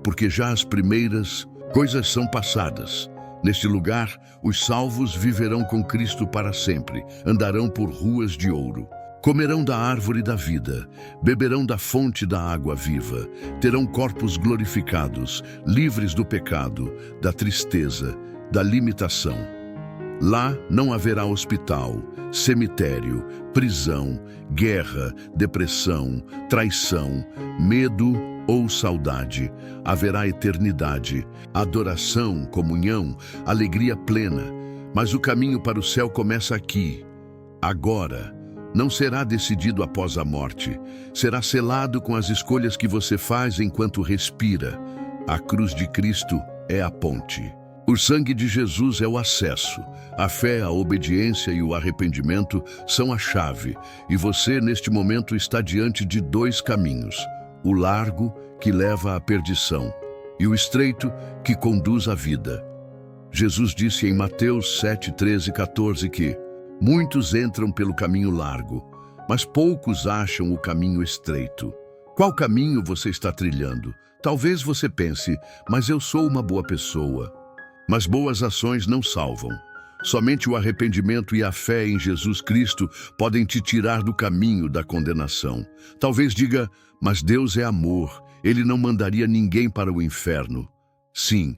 porque já as primeiras coisas são passadas. Neste lugar, os salvos viverão com Cristo para sempre, andarão por ruas de ouro. Comerão da árvore da vida, beberão da fonte da água viva, terão corpos glorificados, livres do pecado, da tristeza, da limitação. Lá não haverá hospital, cemitério, prisão, guerra, depressão, traição, medo ou saudade. Haverá eternidade, adoração, comunhão, alegria plena. Mas o caminho para o céu começa aqui, agora. Não será decidido após a morte. Será selado com as escolhas que você faz enquanto respira. A cruz de Cristo é a ponte. O sangue de Jesus é o acesso. A fé, a obediência e o arrependimento são a chave. E você, neste momento, está diante de dois caminhos. O largo, que leva à perdição, e o estreito, que conduz à vida. Jesus disse em Mateus 7, 13 e 14 que muitos entram pelo caminho largo, mas poucos acham o caminho estreito. Qual caminho você está trilhando? Talvez você pense, mas eu sou uma boa pessoa. Mas boas ações não salvam. Somente o arrependimento e a fé em Jesus Cristo podem te tirar do caminho da condenação. Talvez diga, mas Deus é amor, Ele não mandaria ninguém para o inferno. Sim,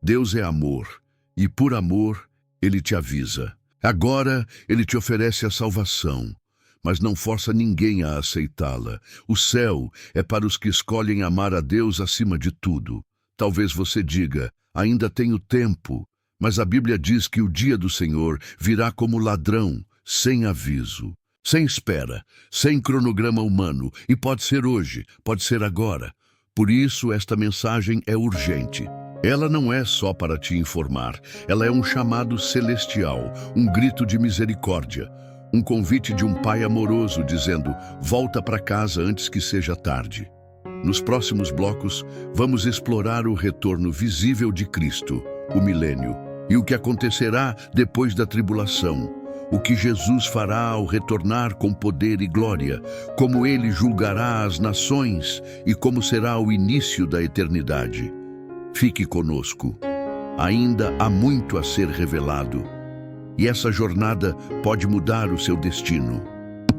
Deus é amor, e por amor, Ele te avisa. Agora, Ele te oferece a salvação, mas não força ninguém a aceitá-la. O céu é para os que escolhem amar a Deus acima de tudo. Talvez você diga, ainda tenho tempo, mas a Bíblia diz que o dia do Senhor virá como ladrão, sem aviso, sem espera, sem cronograma humano, e pode ser hoje, pode ser agora. Por isso, esta mensagem é urgente. Ela não é só para te informar, ela é um chamado celestial, um grito de misericórdia, um convite de um pai amoroso dizendo, volta para casa antes que seja tarde. Nos próximos blocos, vamos explorar o retorno visível de Cristo, o milênio, e o que acontecerá depois da tribulação, o que Jesus fará ao retornar com poder e glória, como Ele julgará as nações e como será o início da eternidade. Fique conosco. Ainda há muito a ser revelado, e essa jornada pode mudar o seu destino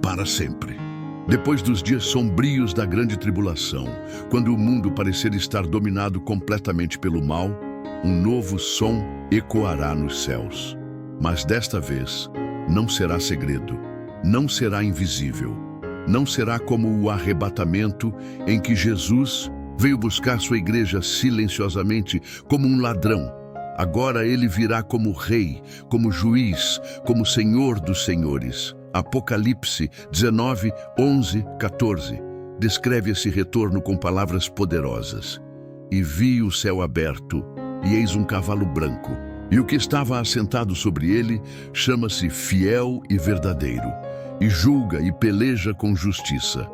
para sempre. Depois dos dias sombrios da grande tribulação, quando o mundo parecer estar dominado completamente pelo mal, um novo som ecoará nos céus. Mas desta vez, não será segredo, não será invisível, não será como o arrebatamento em que Jesus veio buscar sua igreja silenciosamente como um ladrão. Agora ele virá como rei, como juiz, como Senhor dos senhores. Apocalipse 19, 11, 14 descreve esse retorno com palavras poderosas. E vi o céu aberto, e eis um cavalo branco, e o que estava assentado sobre ele chama-se Fiel e Verdadeiro, e julga e peleja com justiça.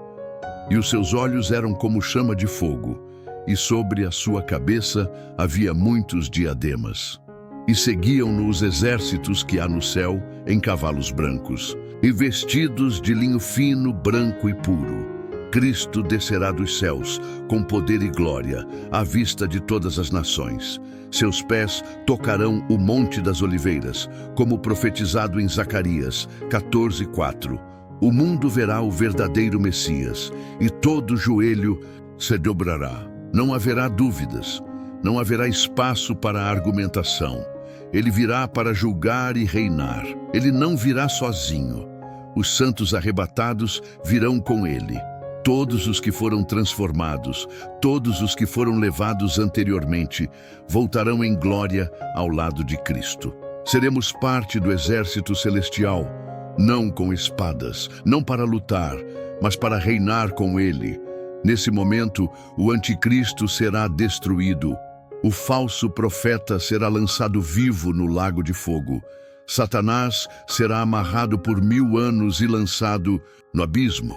E os seus olhos eram como chama de fogo, e sobre a sua cabeça havia muitos diademas. E seguiam-no os exércitos que há no céu em cavalos brancos, e vestidos de linho fino, branco e puro. Cristo descerá dos céus, com poder e glória, à vista de todas as nações. Seus pés tocarão o Monte das Oliveiras, como profetizado em Zacarias 14:4. O mundo verá o verdadeiro Messias, e todo joelho se dobrará. Não haverá dúvidas, não haverá espaço para argumentação. Ele virá para julgar e reinar. Ele não virá sozinho. Os santos arrebatados virão com ele. Todos os que foram transformados, todos os que foram levados anteriormente, voltarão em glória ao lado de Cristo. Seremos parte do exército celestial, não com espadas, não para lutar, mas para reinar com ele. Nesse momento, o anticristo será destruído. O falso profeta será lançado vivo no lago de fogo. Satanás será amarrado por 1000 anos e lançado no abismo.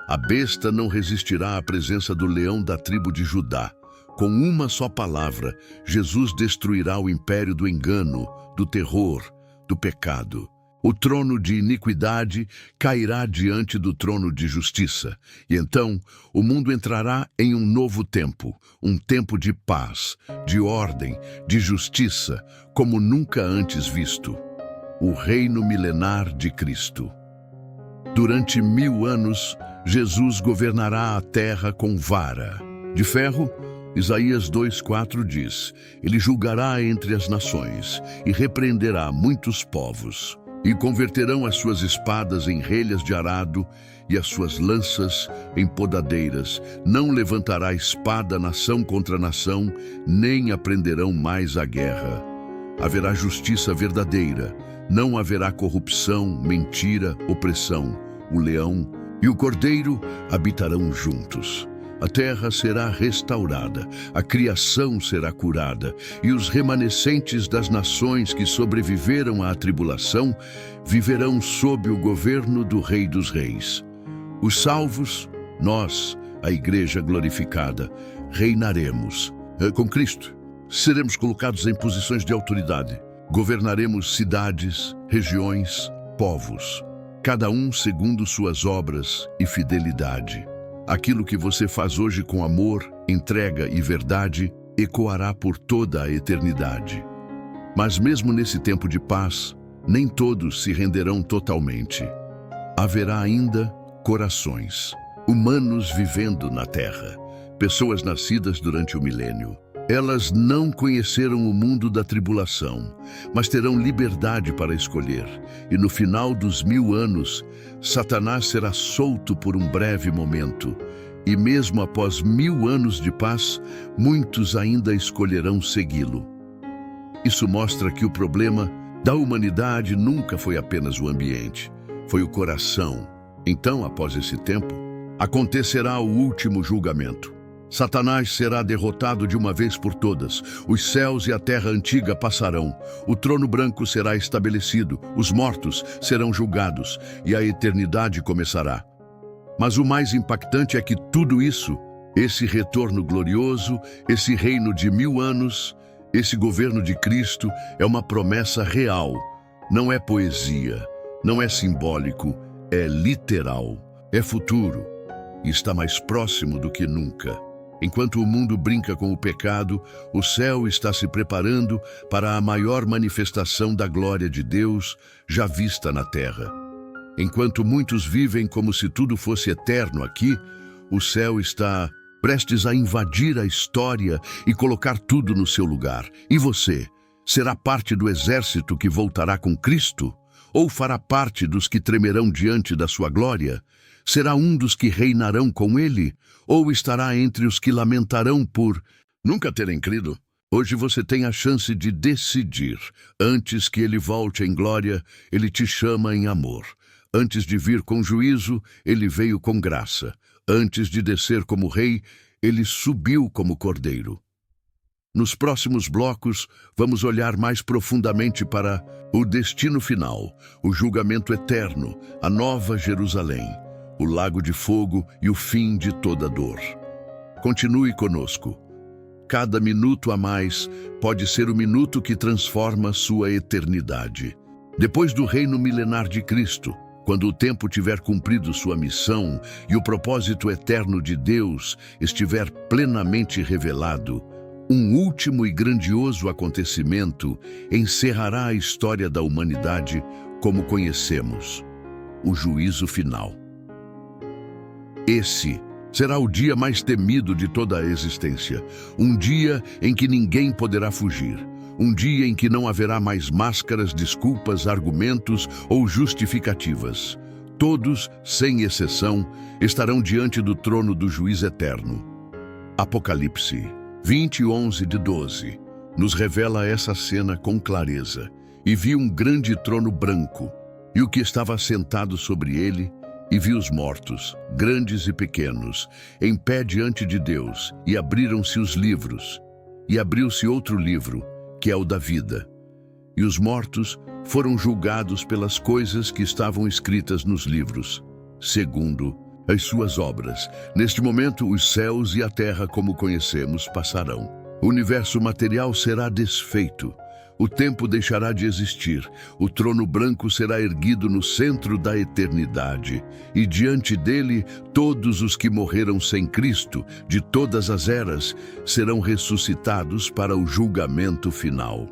A besta não resistirá à presença do leão da tribo de Judá. Com uma só palavra, Jesus destruirá o império do engano, do terror, do pecado. O trono de iniquidade cairá diante do trono de justiça. E então, o mundo entrará em um novo tempo, um tempo de paz, de ordem, de justiça, como nunca antes visto. O reino milenar de Cristo. Durante 1000 anos, Jesus governará a terra com vara de ferro. Isaías 2:4 diz, ele julgará entre as nações e repreenderá muitos povos. E converterão as suas espadas em relhas de arado e as suas lanças em podadeiras. Não levantará espada nação contra nação, nem aprenderão mais a guerra. Haverá justiça verdadeira, não haverá corrupção, mentira, opressão. O leão e o cordeiro habitarão juntos. A terra será restaurada, a criação será curada, e os remanescentes das nações que sobreviveram à tribulação viverão sob o governo do Rei dos Reis. Os salvos, nós, a Igreja glorificada, reinaremos com Cristo. Seremos colocados em posições de autoridade. Governaremos cidades, regiões, povos, cada um segundo suas obras e fidelidade. Aquilo que você faz hoje com amor, entrega e verdade ecoará por toda a eternidade. Mas mesmo nesse tempo de paz, Nem todos se renderão totalmente. Haverá ainda corações, humanos vivendo na Terra, pessoas nascidas durante o milênio. Elas não conheceram o mundo da tribulação, mas terão liberdade para escolher. E no final dos 1000 anos, Satanás será solto por um breve momento. E mesmo após 1000 anos de paz, muitos ainda escolherão segui-lo. Isso mostra que o problema da humanidade nunca foi apenas o ambiente, foi o coração. Então, após esse tempo, acontecerá o último julgamento. Satanás será derrotado de uma vez por todas. Os céus e a terra antiga passarão. O trono branco será estabelecido. Os mortos serão julgados e a eternidade começará. Mas o mais impactante é que tudo isso, esse retorno glorioso, esse reino de 1000 anos, esse governo de Cristo, é uma promessa real. Não é poesia, não é simbólico, é literal, é futuro e está mais próximo do que nunca. Enquanto o mundo brinca com o pecado, o céu está se preparando para a maior manifestação da glória de Deus já vista na terra. Enquanto muitos vivem como se tudo fosse eterno aqui, o céu está prestes a invadir a história e colocar tudo no seu lugar. E você, será parte do exército que voltará com Cristo? Ou fará parte dos que tremerão diante da sua glória? Será um dos que reinarão com ele? Ou estará entre os que lamentarão por nunca terem crido? Hoje você tem a chance de decidir. Antes que ele volte em glória, ele te chama em amor. Antes de vir com juízo, ele veio com graça. Antes de descer como rei, ele subiu como cordeiro. Nos próximos blocos, vamos olhar mais profundamente para o destino final, o julgamento eterno, a nova Jerusalém, o lago de fogo e o fim de toda dor. Continue conosco. Cada minuto a mais pode ser o minuto que transforma sua eternidade. Depois do reino milenar de Cristo, quando o tempo tiver cumprido sua missão e o propósito eterno de Deus estiver plenamente revelado, um último e grandioso acontecimento encerrará a história da humanidade como conhecemos, o juízo final. Esse será o dia mais temido de toda a existência, um dia em que ninguém poderá fugir, um dia em que não haverá mais máscaras, desculpas, argumentos ou justificativas. Todos, sem exceção, estarão diante do trono do juiz eterno. Apocalipse 20:11-12 nos revela essa cena com clareza. E vi um grande trono branco, e o que estava sentado sobre ele, e vi os mortos, grandes e pequenos, em pé diante de Deus, e abriram-se os livros. E abriu-se outro livro, que é o da vida. E os mortos foram julgados pelas coisas que estavam escritas nos livros, segundo as suas obras. Neste momento, os céus e a terra, como conhecemos, passarão. O universo material será desfeito. O tempo deixará de existir. O trono branco será erguido no centro da eternidade. E diante dele, todos os que morreram sem Cristo, de todas as eras, serão ressuscitados para o julgamento final.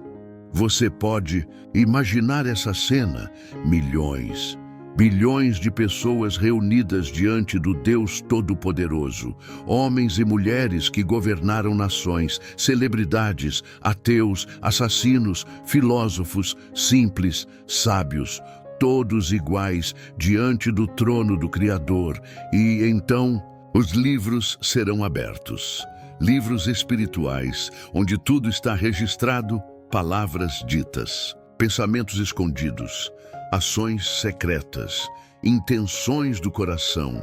Você pode imaginar essa cena? Milhões, bilhões de pessoas reunidas diante do Deus Todo-Poderoso, homens e mulheres que governaram nações, celebridades, ateus, assassinos, filósofos, simples, sábios, todos iguais diante do trono do Criador. E então os livros serão abertos, livros espirituais, onde tudo está registrado, palavras ditas, pensamentos escondidos, ações secretas, intenções do coração.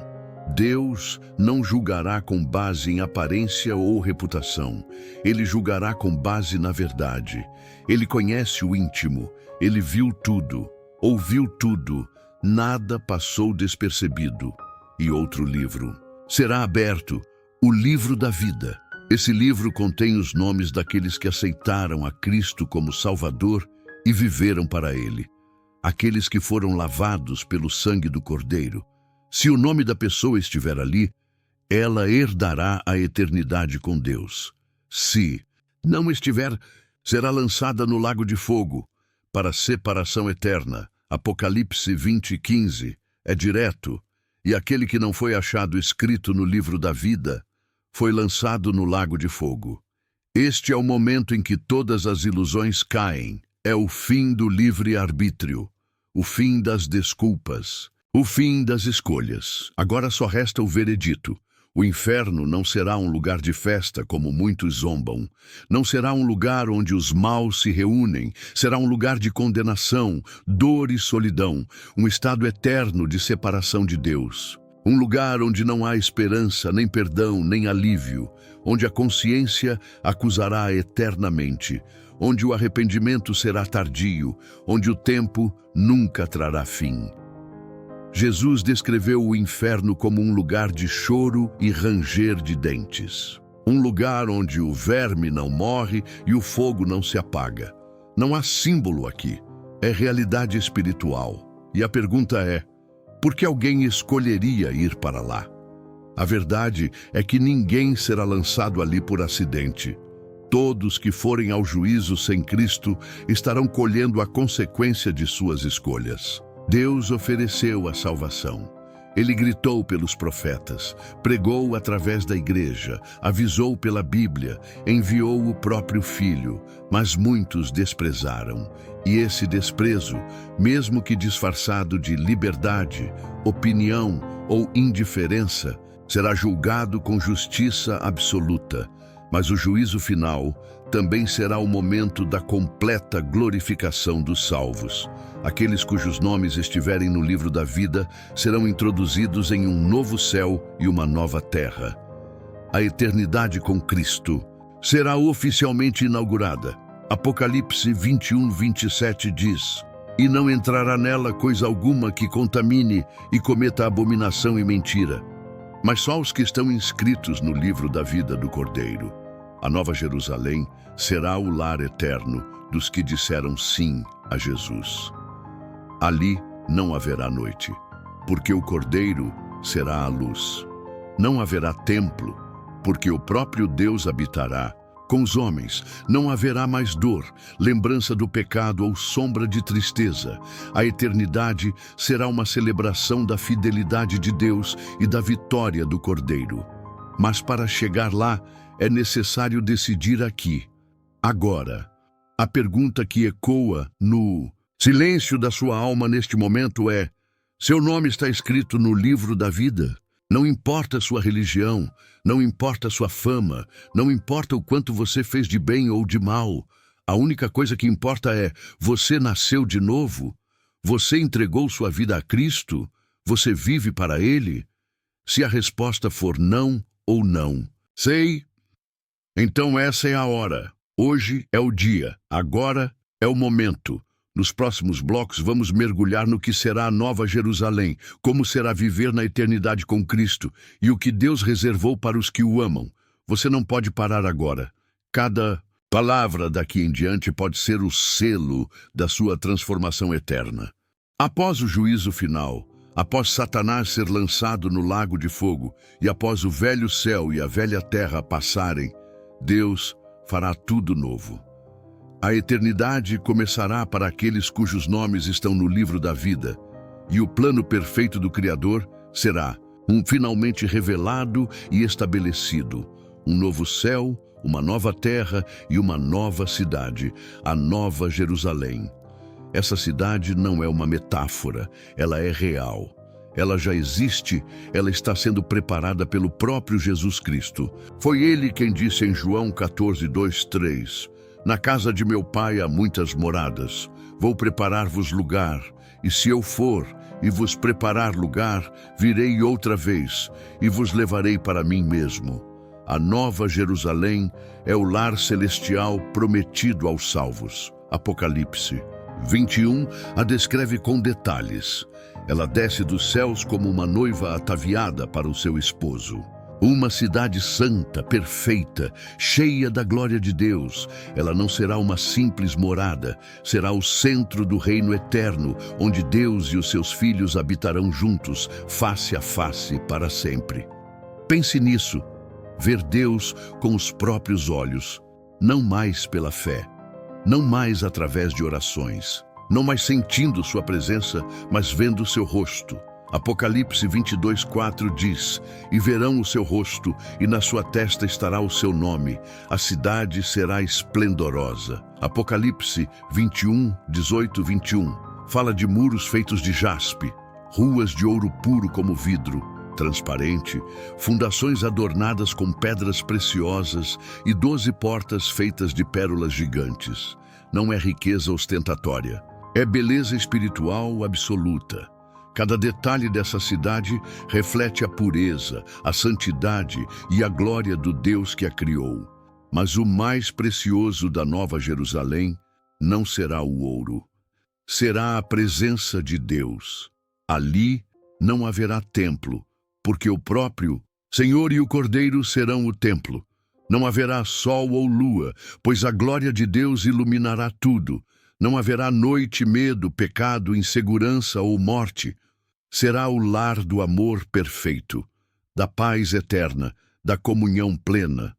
Deus não julgará com base em aparência ou reputação. Ele julgará com base na verdade. Ele conhece o íntimo. Ele viu tudo, ouviu tudo. Nada passou despercebido. E outro livro será aberto, o livro da vida. Esse livro contém os nomes daqueles que aceitaram a Cristo como Salvador e viveram para Ele. Aqueles que foram lavados pelo sangue do Cordeiro. Se o nome da pessoa estiver ali, ela herdará a eternidade com Deus. Se não estiver, será lançada no lago de fogo. para a separação eterna. Apocalipse 20:15 é direto, e aquele que não foi achado escrito no livro da vida foi lançado no lago de fogo. Este é o momento em que todas as ilusões caem. É o fim do livre-arbítrio, o fim das desculpas, o fim das escolhas. Agora só resta o veredito. O inferno não será um lugar de festa, como muitos zombam. Não será um lugar onde os maus se reúnem. Será um lugar de condenação, dor e solidão. Um estado eterno de separação de Deus. Um lugar onde não há esperança, nem perdão, nem alívio. Onde a consciência acusará eternamente. Onde o arrependimento será tardio. Onde o tempo nunca trará fim. Jesus descreveu o inferno como um lugar de choro e ranger de dentes. Um lugar onde o verme não morre e o fogo não se apaga. Não há símbolo aqui, é realidade espiritual. E a pergunta é, por que alguém escolheria ir para lá? A verdade é que ninguém será lançado ali por acidente. Todos que forem ao juízo sem Cristo estarão colhendo a consequência de suas escolhas. Deus ofereceu a salvação. Ele gritou pelos profetas, pregou através da igreja, avisou pela Bíblia, enviou o próprio Filho, mas muitos desprezaram. E esse desprezo, mesmo que disfarçado de liberdade, opinião ou indiferença, será julgado com justiça absoluta. Mas o juízo final também será o momento da completa glorificação dos salvos. Aqueles cujos nomes estiverem no livro da vida serão introduzidos em um novo céu e uma nova terra. A eternidade com Cristo será oficialmente inaugurada. Apocalipse 21:27 diz: "E não entrará nela coisa alguma que contamine e cometa abominação e mentira, mas só os que estão inscritos no livro da vida do Cordeiro." A Nova Jerusalém será o lar eterno dos que disseram sim a Jesus. Ali não haverá noite, porque o Cordeiro será a luz. Não haverá templo, porque o próprio Deus habitará com os homens. Não haverá mais dor, lembrança do pecado ou sombra de tristeza. A eternidade será uma celebração da fidelidade de Deus e da vitória do Cordeiro. Mas para chegar lá, é necessário decidir aqui, agora. A pergunta que ecoa no silêncio da sua alma neste momento é: seu nome está escrito no livro da vida? Não importa sua religião, não importa sua fama, não importa o quanto você fez de bem ou de mal. A única coisa que importa é: você nasceu de novo? Você entregou sua vida a Cristo? Você vive para Ele? Se a resposta for não ou não, sei, então essa é a hora. Hoje é o dia. Agora é o momento. Nos próximos blocos vamos mergulhar no que será a Nova Jerusalém, como será viver na eternidade com Cristo e o que Deus reservou para os que o amam. Você não pode parar agora. Cada palavra daqui em diante pode ser o selo da sua transformação eterna. Após o juízo final, após Satanás ser lançado no lago de fogo e após o velho céu e a velha terra passarem, Deus fará tudo novo. A eternidade começará para aqueles cujos nomes estão no livro da vida, e o plano perfeito do Criador será finalmente revelado e estabelecido. Um novo céu, uma nova terra e uma nova cidade, a Nova Jerusalém. Essa cidade não é uma metáfora, ela é real. Ela já existe, ela está sendo preparada pelo próprio Jesus Cristo. Foi ele quem disse em João 14:2-3: "Na casa de meu pai há muitas moradas. Vou preparar-vos lugar, e se eu for e vos preparar lugar, virei outra vez e vos levarei para mim mesmo." A Nova Jerusalém é o lar celestial prometido aos salvos. Apocalipse 21 a descreve com detalhes. Ela desce dos céus como uma noiva ataviada para o seu esposo. Uma cidade santa, perfeita, cheia da glória de Deus. Ela não será uma simples morada, será o centro do reino eterno, onde Deus e os seus filhos habitarão juntos, face a face, para sempre. Pense nisso, ver Deus com os próprios olhos, não mais pela fé, não mais através de orações, não mais sentindo sua presença, mas vendo seu rosto. Apocalipse 22:4 diz: "E verão o seu rosto, e na sua testa estará o seu nome. A cidade será esplendorosa." Apocalipse 21:18-21 fala de muros feitos de jaspe, ruas de ouro puro como vidro, transparente, fundações adornadas com pedras preciosas e 12 portas feitas de pérolas gigantes. Não é riqueza ostentatória, é beleza espiritual absoluta. Cada detalhe dessa cidade reflete a pureza, a santidade e a glória do Deus que a criou. Mas o mais precioso da Nova Jerusalém não será o ouro, será a presença de Deus. Ali não haverá templo, porque o próprio Senhor e o Cordeiro serão o templo. Não haverá sol ou lua, pois a glória de Deus iluminará tudo. Não haverá noite, medo, pecado, insegurança ou morte. Será o lar do amor perfeito, da paz eterna, da comunhão plena.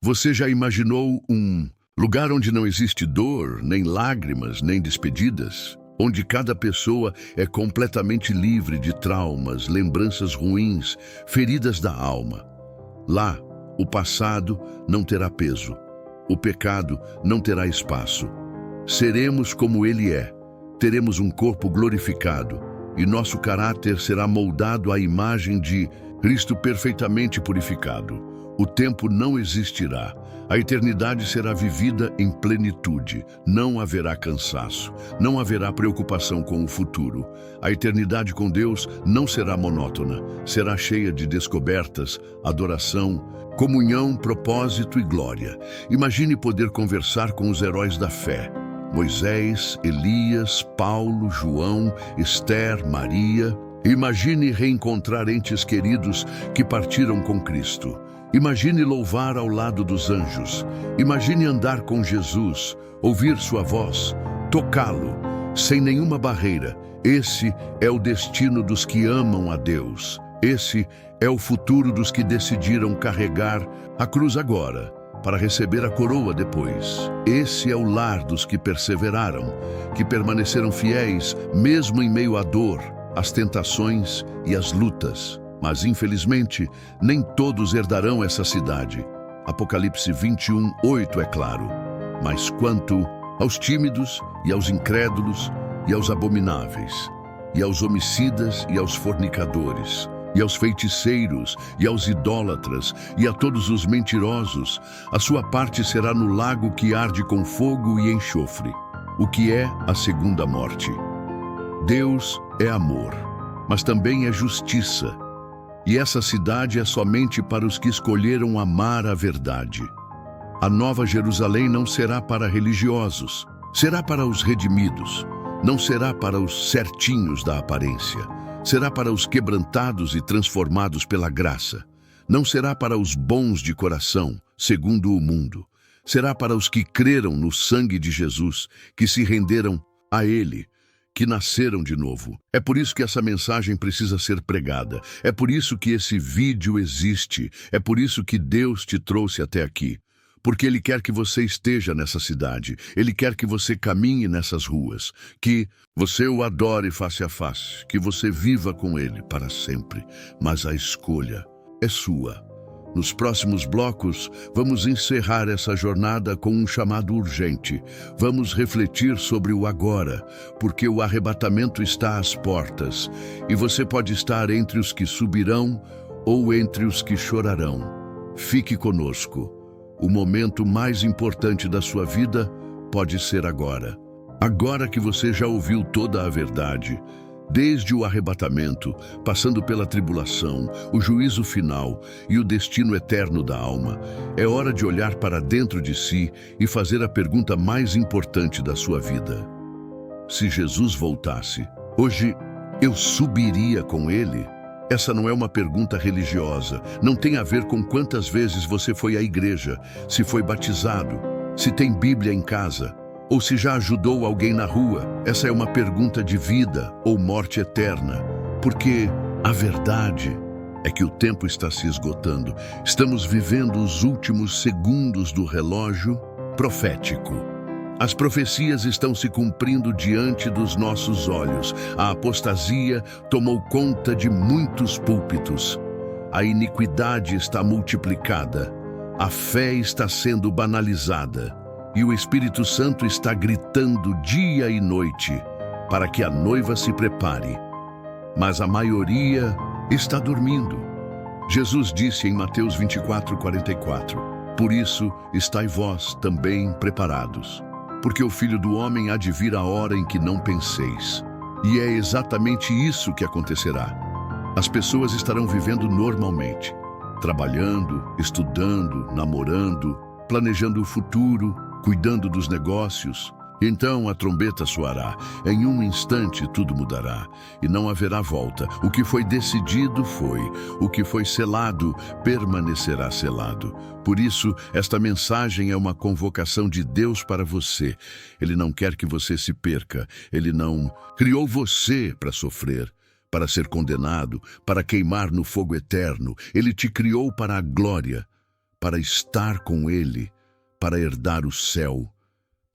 Você já imaginou um lugar onde não existe dor, nem lágrimas, nem despedidas? Onde cada pessoa é completamente livre de traumas, lembranças ruins, feridas da alma. Lá, o passado não terá peso, o pecado não terá espaço. Seremos como Ele é, teremos um corpo glorificado, e nosso caráter será moldado à imagem de Cristo perfeitamente purificado. O tempo não existirá. A eternidade será vivida em plenitude. Não haverá cansaço. Não haverá preocupação com o futuro. A eternidade com Deus não será monótona. Será cheia de descobertas, adoração, comunhão, propósito e glória. Imagine poder conversar com os heróis da fé. Moisés, Elias, Paulo, João, Esther, Maria. Imagine reencontrar entes queridos que partiram com Cristo. Imagine louvar ao lado dos anjos. Imagine andar com Jesus, ouvir sua voz, tocá-lo, sem nenhuma barreira. Esse é o destino dos que amam a Deus. Esse é o futuro dos que decidiram carregar a cruz agora, para receber a coroa depois. Esse é o lar dos que perseveraram, que permaneceram fiéis, mesmo em meio à dor, às tentações e às lutas. Mas, infelizmente, nem todos herdarão essa cidade. Apocalipse 21:8 é claro. Mas quanto aos tímidos e aos incrédulos e aos abomináveis, e aos homicidas e aos fornicadores, e aos feiticeiros, e aos idólatras, e a todos os mentirosos, a sua parte será no lago que arde com fogo e enxofre, o que é a segunda morte. Deus é amor, mas também é justiça, e essa cidade é somente para os que escolheram amar a verdade. A Nova Jerusalém não será para religiosos, será para os redimidos, não será para os certinhos da aparência. Será para os quebrantados e transformados pela graça. Não será para os bons de coração, segundo o mundo. Será para os que creram no sangue de Jesus, que se renderam a Ele, que nasceram de novo. É por isso que essa mensagem precisa ser pregada. É por isso que esse vídeo existe. É por isso que Deus te trouxe até aqui. Porque Ele quer que você esteja nessa cidade. Ele quer que você caminhe nessas ruas. Que você o adore face a face. Que você viva com Ele para sempre. Mas a escolha é sua. Nos próximos blocos, vamos encerrar essa jornada com um chamado urgente. Vamos refletir sobre o agora, porque o arrebatamento está às portas. E você pode estar entre os que subirão ou entre os que chorarão. Fique conosco. O momento mais importante da sua vida pode ser agora. Agora que você já ouviu toda a verdade, desde o arrebatamento, passando pela tribulação, o juízo final e o destino eterno da alma, é hora de olhar para dentro de si e fazer a pergunta mais importante da sua vida. Se Jesus voltasse, hoje eu subiria com Ele? Essa não é uma pergunta religiosa, não tem a ver com quantas vezes você foi à igreja, se foi batizado, se tem Bíblia em casa, ou se já ajudou alguém na rua. Essa é uma pergunta de vida ou morte eterna, porque a verdade é que o tempo está se esgotando. Estamos vivendo os últimos segundos do relógio profético. As profecias estão se cumprindo diante dos nossos olhos. A apostasia tomou conta de muitos púlpitos. A iniquidade está multiplicada. A fé está sendo banalizada. E o Espírito Santo está gritando dia e noite para que a noiva se prepare. Mas a maioria está dormindo. Jesus disse em Mateus 24:44, por isso, estai vós também preparados, porque o Filho do Homem há de vir a hora em que não penseis. E é exatamente isso que acontecerá. As pessoas estarão vivendo normalmente, trabalhando, estudando, namorando, planejando o futuro, cuidando dos negócios. Então a trombeta soará. Em um instante tudo mudará e não haverá volta. O que foi decidido foi. O que foi selado permanecerá selado. Por isso, esta mensagem é uma convocação de Deus para você. Ele não quer que você se perca. Ele não criou você para sofrer, para ser condenado, para queimar no fogo eterno. Ele te criou para a glória, para estar com Ele, para herdar o céu.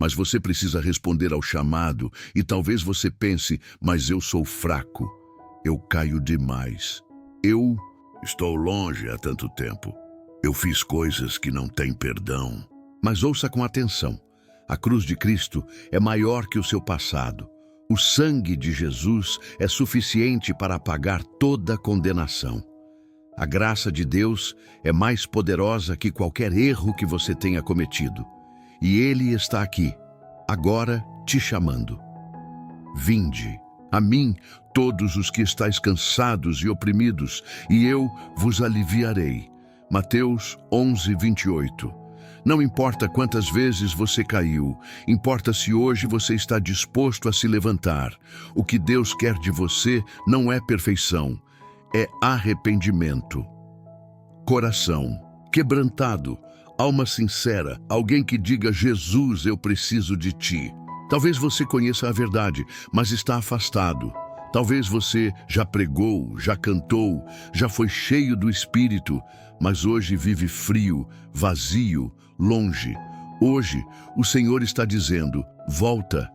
Mas você precisa responder ao chamado e talvez você pense, mas eu sou fraco, eu caio demais. Eu estou longe há tanto tempo. Eu fiz coisas que não têm perdão. Mas ouça com atenção. A cruz de Cristo é maior que o seu passado. O sangue de Jesus é suficiente para apagar toda condenação. A graça de Deus é mais poderosa que qualquer erro que você tenha cometido. E Ele está aqui, agora te chamando. Vinde, a mim, todos os que estáis cansados e oprimidos, e eu vos aliviarei. Mateus 11:28. Não importa quantas vezes você caiu, importa se hoje você está disposto a se levantar. O que Deus quer de você não é perfeição, é arrependimento. Coração quebrantado, alma sincera, alguém que diga, Jesus, eu preciso de ti. Talvez você conheça a verdade, mas está afastado. Talvez você já pregou, já cantou, já foi cheio do Espírito, mas hoje vive frio, vazio, longe. Hoje, o Senhor está dizendo, volta,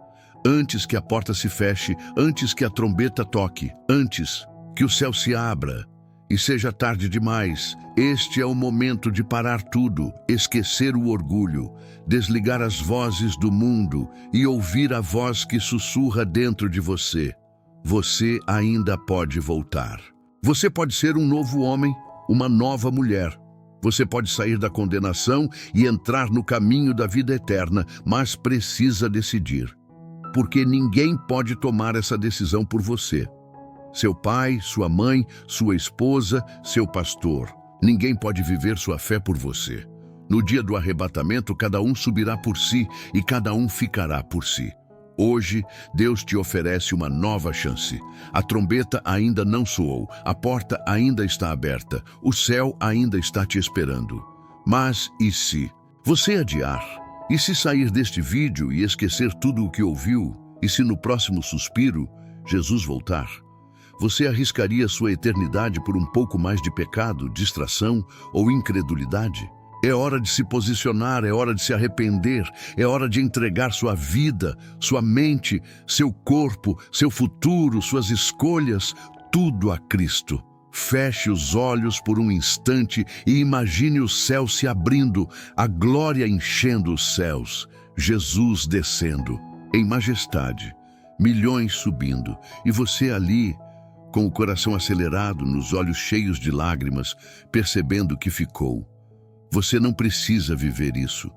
antes que a porta se feche, antes que a trombeta toque, antes que o céu se abra e seja tarde demais. Este é o momento de parar tudo, esquecer o orgulho, desligar as vozes do mundo e ouvir a voz que sussurra dentro de você. Você ainda pode voltar. Você pode ser um novo homem, uma nova mulher. Você pode sair da condenação e entrar no caminho da vida eterna, mas precisa decidir. Porque ninguém pode tomar essa decisão por você. Seu pai, sua mãe, sua esposa, seu pastor. Ninguém pode viver sua fé por você. No dia do arrebatamento, cada um subirá por si e cada um ficará por si. Hoje, Deus te oferece uma nova chance. A trombeta ainda não soou, a porta ainda está aberta, o céu ainda está te esperando. Mas e se você adiar? E se sair deste vídeo e esquecer tudo o que ouviu? E se no próximo suspiro, Jesus voltar? Você arriscaria sua eternidade por um pouco mais de pecado, distração ou incredulidade? É hora de se posicionar, é hora de se arrepender, é hora de entregar sua vida, sua mente, seu corpo, seu futuro, suas escolhas, tudo a Cristo. Feche os olhos por um instante e imagine o céu se abrindo, a glória enchendo os céus, Jesus descendo, em majestade, milhões subindo, e você ali, com o coração acelerado, nos olhos cheios de lágrimas, percebendo que ficou. Você não precisa viver isso.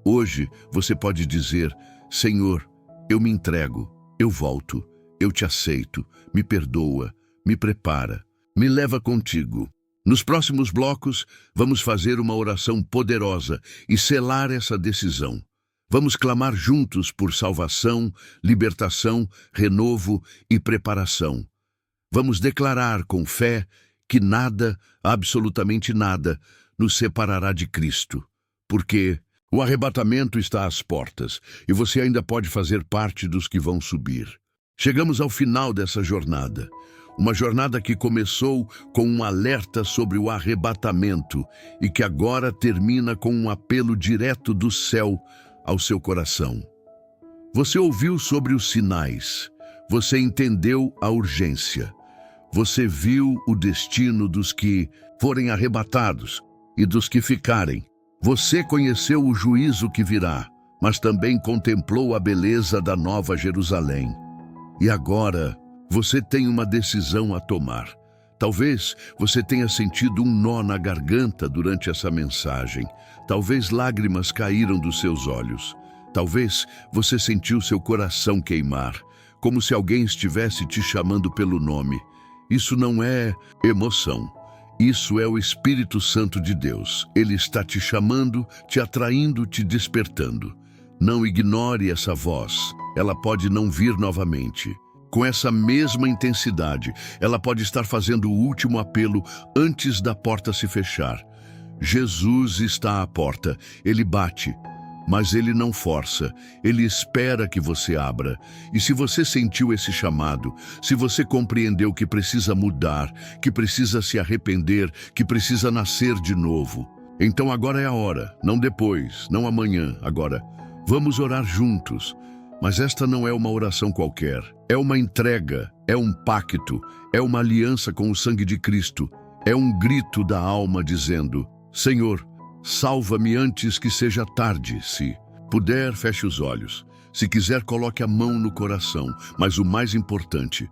Hoje você pode dizer, Senhor, eu me entrego, eu volto, eu te aceito, me perdoa, me prepara, me leva contigo. Nos próximos blocos, vamos fazer uma oração poderosa e selar essa decisão. Vamos clamar juntos por salvação, libertação, renovo e preparação. Vamos declarar com fé que nada, absolutamente nada, nos separará de Cristo, porque o arrebatamento está às portas e você ainda pode fazer parte dos que vão subir. Chegamos ao final dessa jornada, uma jornada que começou com um alerta sobre o arrebatamento e que agora termina com um apelo direto do céu ao seu coração. Você ouviu sobre os sinais. Você entendeu a urgência. Você viu o destino dos que forem arrebatados e dos que ficarem. Você conheceu o juízo que virá, mas também contemplou a beleza da Nova Jerusalém. E agora, você tem uma decisão a tomar. Talvez você tenha sentido um nó na garganta durante essa mensagem. Talvez lágrimas caíram dos seus olhos. Talvez você sentiu seu coração queimar, como se alguém estivesse te chamando pelo nome. Isso não é emoção. Isso é o Espírito Santo de Deus. Ele está te chamando, te atraindo, te despertando. Não ignore essa voz. Ela pode não vir novamente. Com essa mesma intensidade, ela pode estar fazendo o último apelo antes da porta se fechar. Jesus está à porta. Ele bate, mas ele não força. Ele espera que você abra. E se você sentiu esse chamado, se você compreendeu que precisa mudar, que precisa se arrepender, que precisa nascer de novo, então agora é a hora, não depois, não amanhã, agora. Vamos orar juntos. Mas esta não é uma oração qualquer. É uma entrega, é um pacto, é uma aliança com o sangue de Cristo. É um grito da alma dizendo: Senhor, salva-me antes que seja tarde. Se puder, feche os olhos. Se quiser, coloque a mão no coração. Mas o mais importante,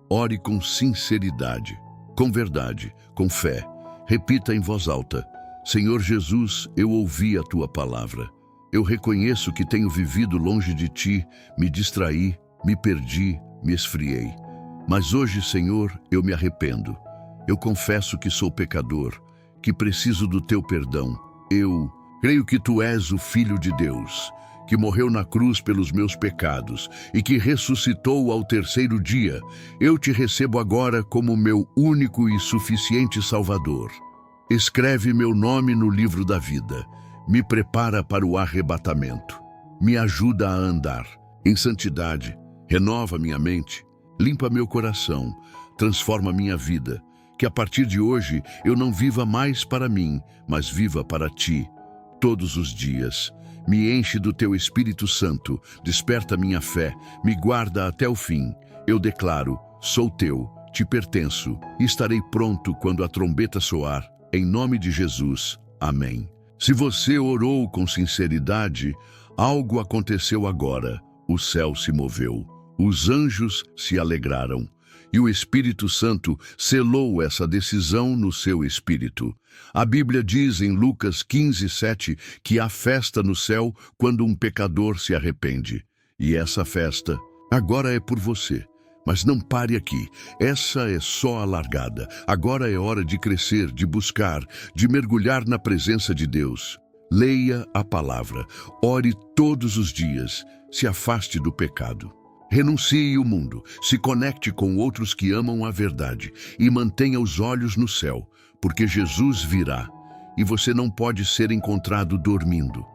ore com sinceridade, com verdade, com fé. Repita em voz alta: Senhor Jesus, eu ouvi a tua palavra. Eu reconheço que tenho vivido longe de ti, me distraí, me perdi, me esfriei. Mas hoje, Senhor, eu me arrependo. Eu confesso que sou pecador, que preciso do teu perdão. Eu creio que tu és o Filho de Deus, que morreu na cruz pelos meus pecados e que ressuscitou ao terceiro dia. Eu te recebo agora como meu único e suficiente Salvador. Escreve meu nome no livro da vida. Me prepara para o arrebatamento. Me ajuda a andar em santidade. Renova minha mente. Limpa meu coração. Transforma minha vida. Que a partir de hoje eu não viva mais para mim, mas viva para ti. Todos os dias. Me enche do teu Espírito Santo. Desperta minha fé. Me guarda até o fim. Eu declaro: sou teu, te pertenço. E estarei pronto quando a trombeta soar. Em nome de Jesus. Amém. Se você orou com sinceridade, algo aconteceu agora. O céu se moveu, os anjos se alegraram e o Espírito Santo selou essa decisão no seu espírito. A Bíblia diz em Lucas 15:7 que há festa no céu quando um pecador se arrepende. E essa festa agora é por você. Mas não pare aqui, essa é só a largada. Agora é hora de crescer, de buscar, de mergulhar na presença de Deus. Leia a palavra, ore todos os dias, se afaste do pecado. Renuncie o mundo, se conecte com outros que amam a verdade e mantenha os olhos no céu, porque Jesus virá e você não pode ser encontrado dormindo.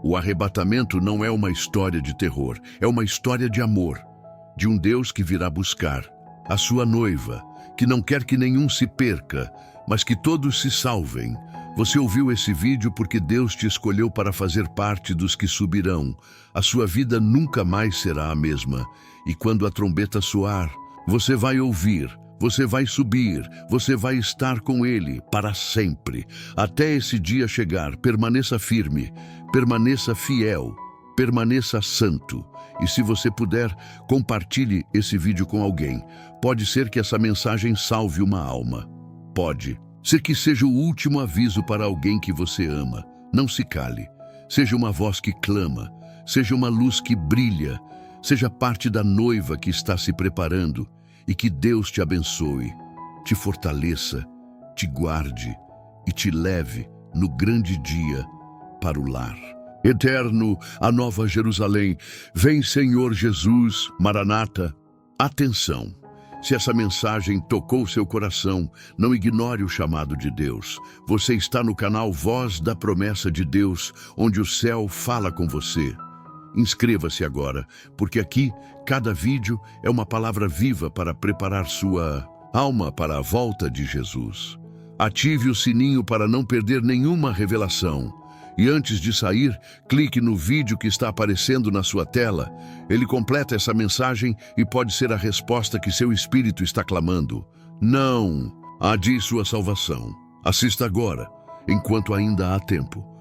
O arrebatamento não é uma história de terror, é uma história de amor. De um Deus que virá buscar a sua noiva, que não quer que nenhum se perca, mas que todos se salvem. Você ouviu esse vídeo porque Deus te escolheu para fazer parte dos que subirão. A sua vida nunca mais será a mesma. E quando a trombeta soar, você vai ouvir, você vai subir, você vai estar com Ele para sempre. Até esse dia chegar, permaneça firme, permaneça fiel, permaneça santo. E se você puder, compartilhe esse vídeo com alguém. Pode ser que essa mensagem salve uma alma. Pode ser que seja o último aviso para alguém que você ama. Não se cale. Seja uma voz que clama. Seja uma luz que brilha. Seja parte da noiva que está se preparando. E que Deus te abençoe, te fortaleça, te guarde e te leve no grande dia para o lar. Eterno, a Nova Jerusalém, vem Senhor Jesus, Maranata. Atenção, se essa mensagem tocou seu coração, não ignore o chamado de Deus. Você está no canal Voz da Promessa de Deus, onde o céu fala com você. Inscreva-se agora, porque aqui, cada vídeo é uma palavra viva para preparar sua alma para a volta de Jesus. Ative o sininho para não perder nenhuma revelação. E antes de sair, clique no vídeo que está aparecendo na sua tela. Ele completa essa mensagem e pode ser a resposta que seu espírito está clamando. Não adie sua salvação. Assista agora, enquanto ainda há tempo.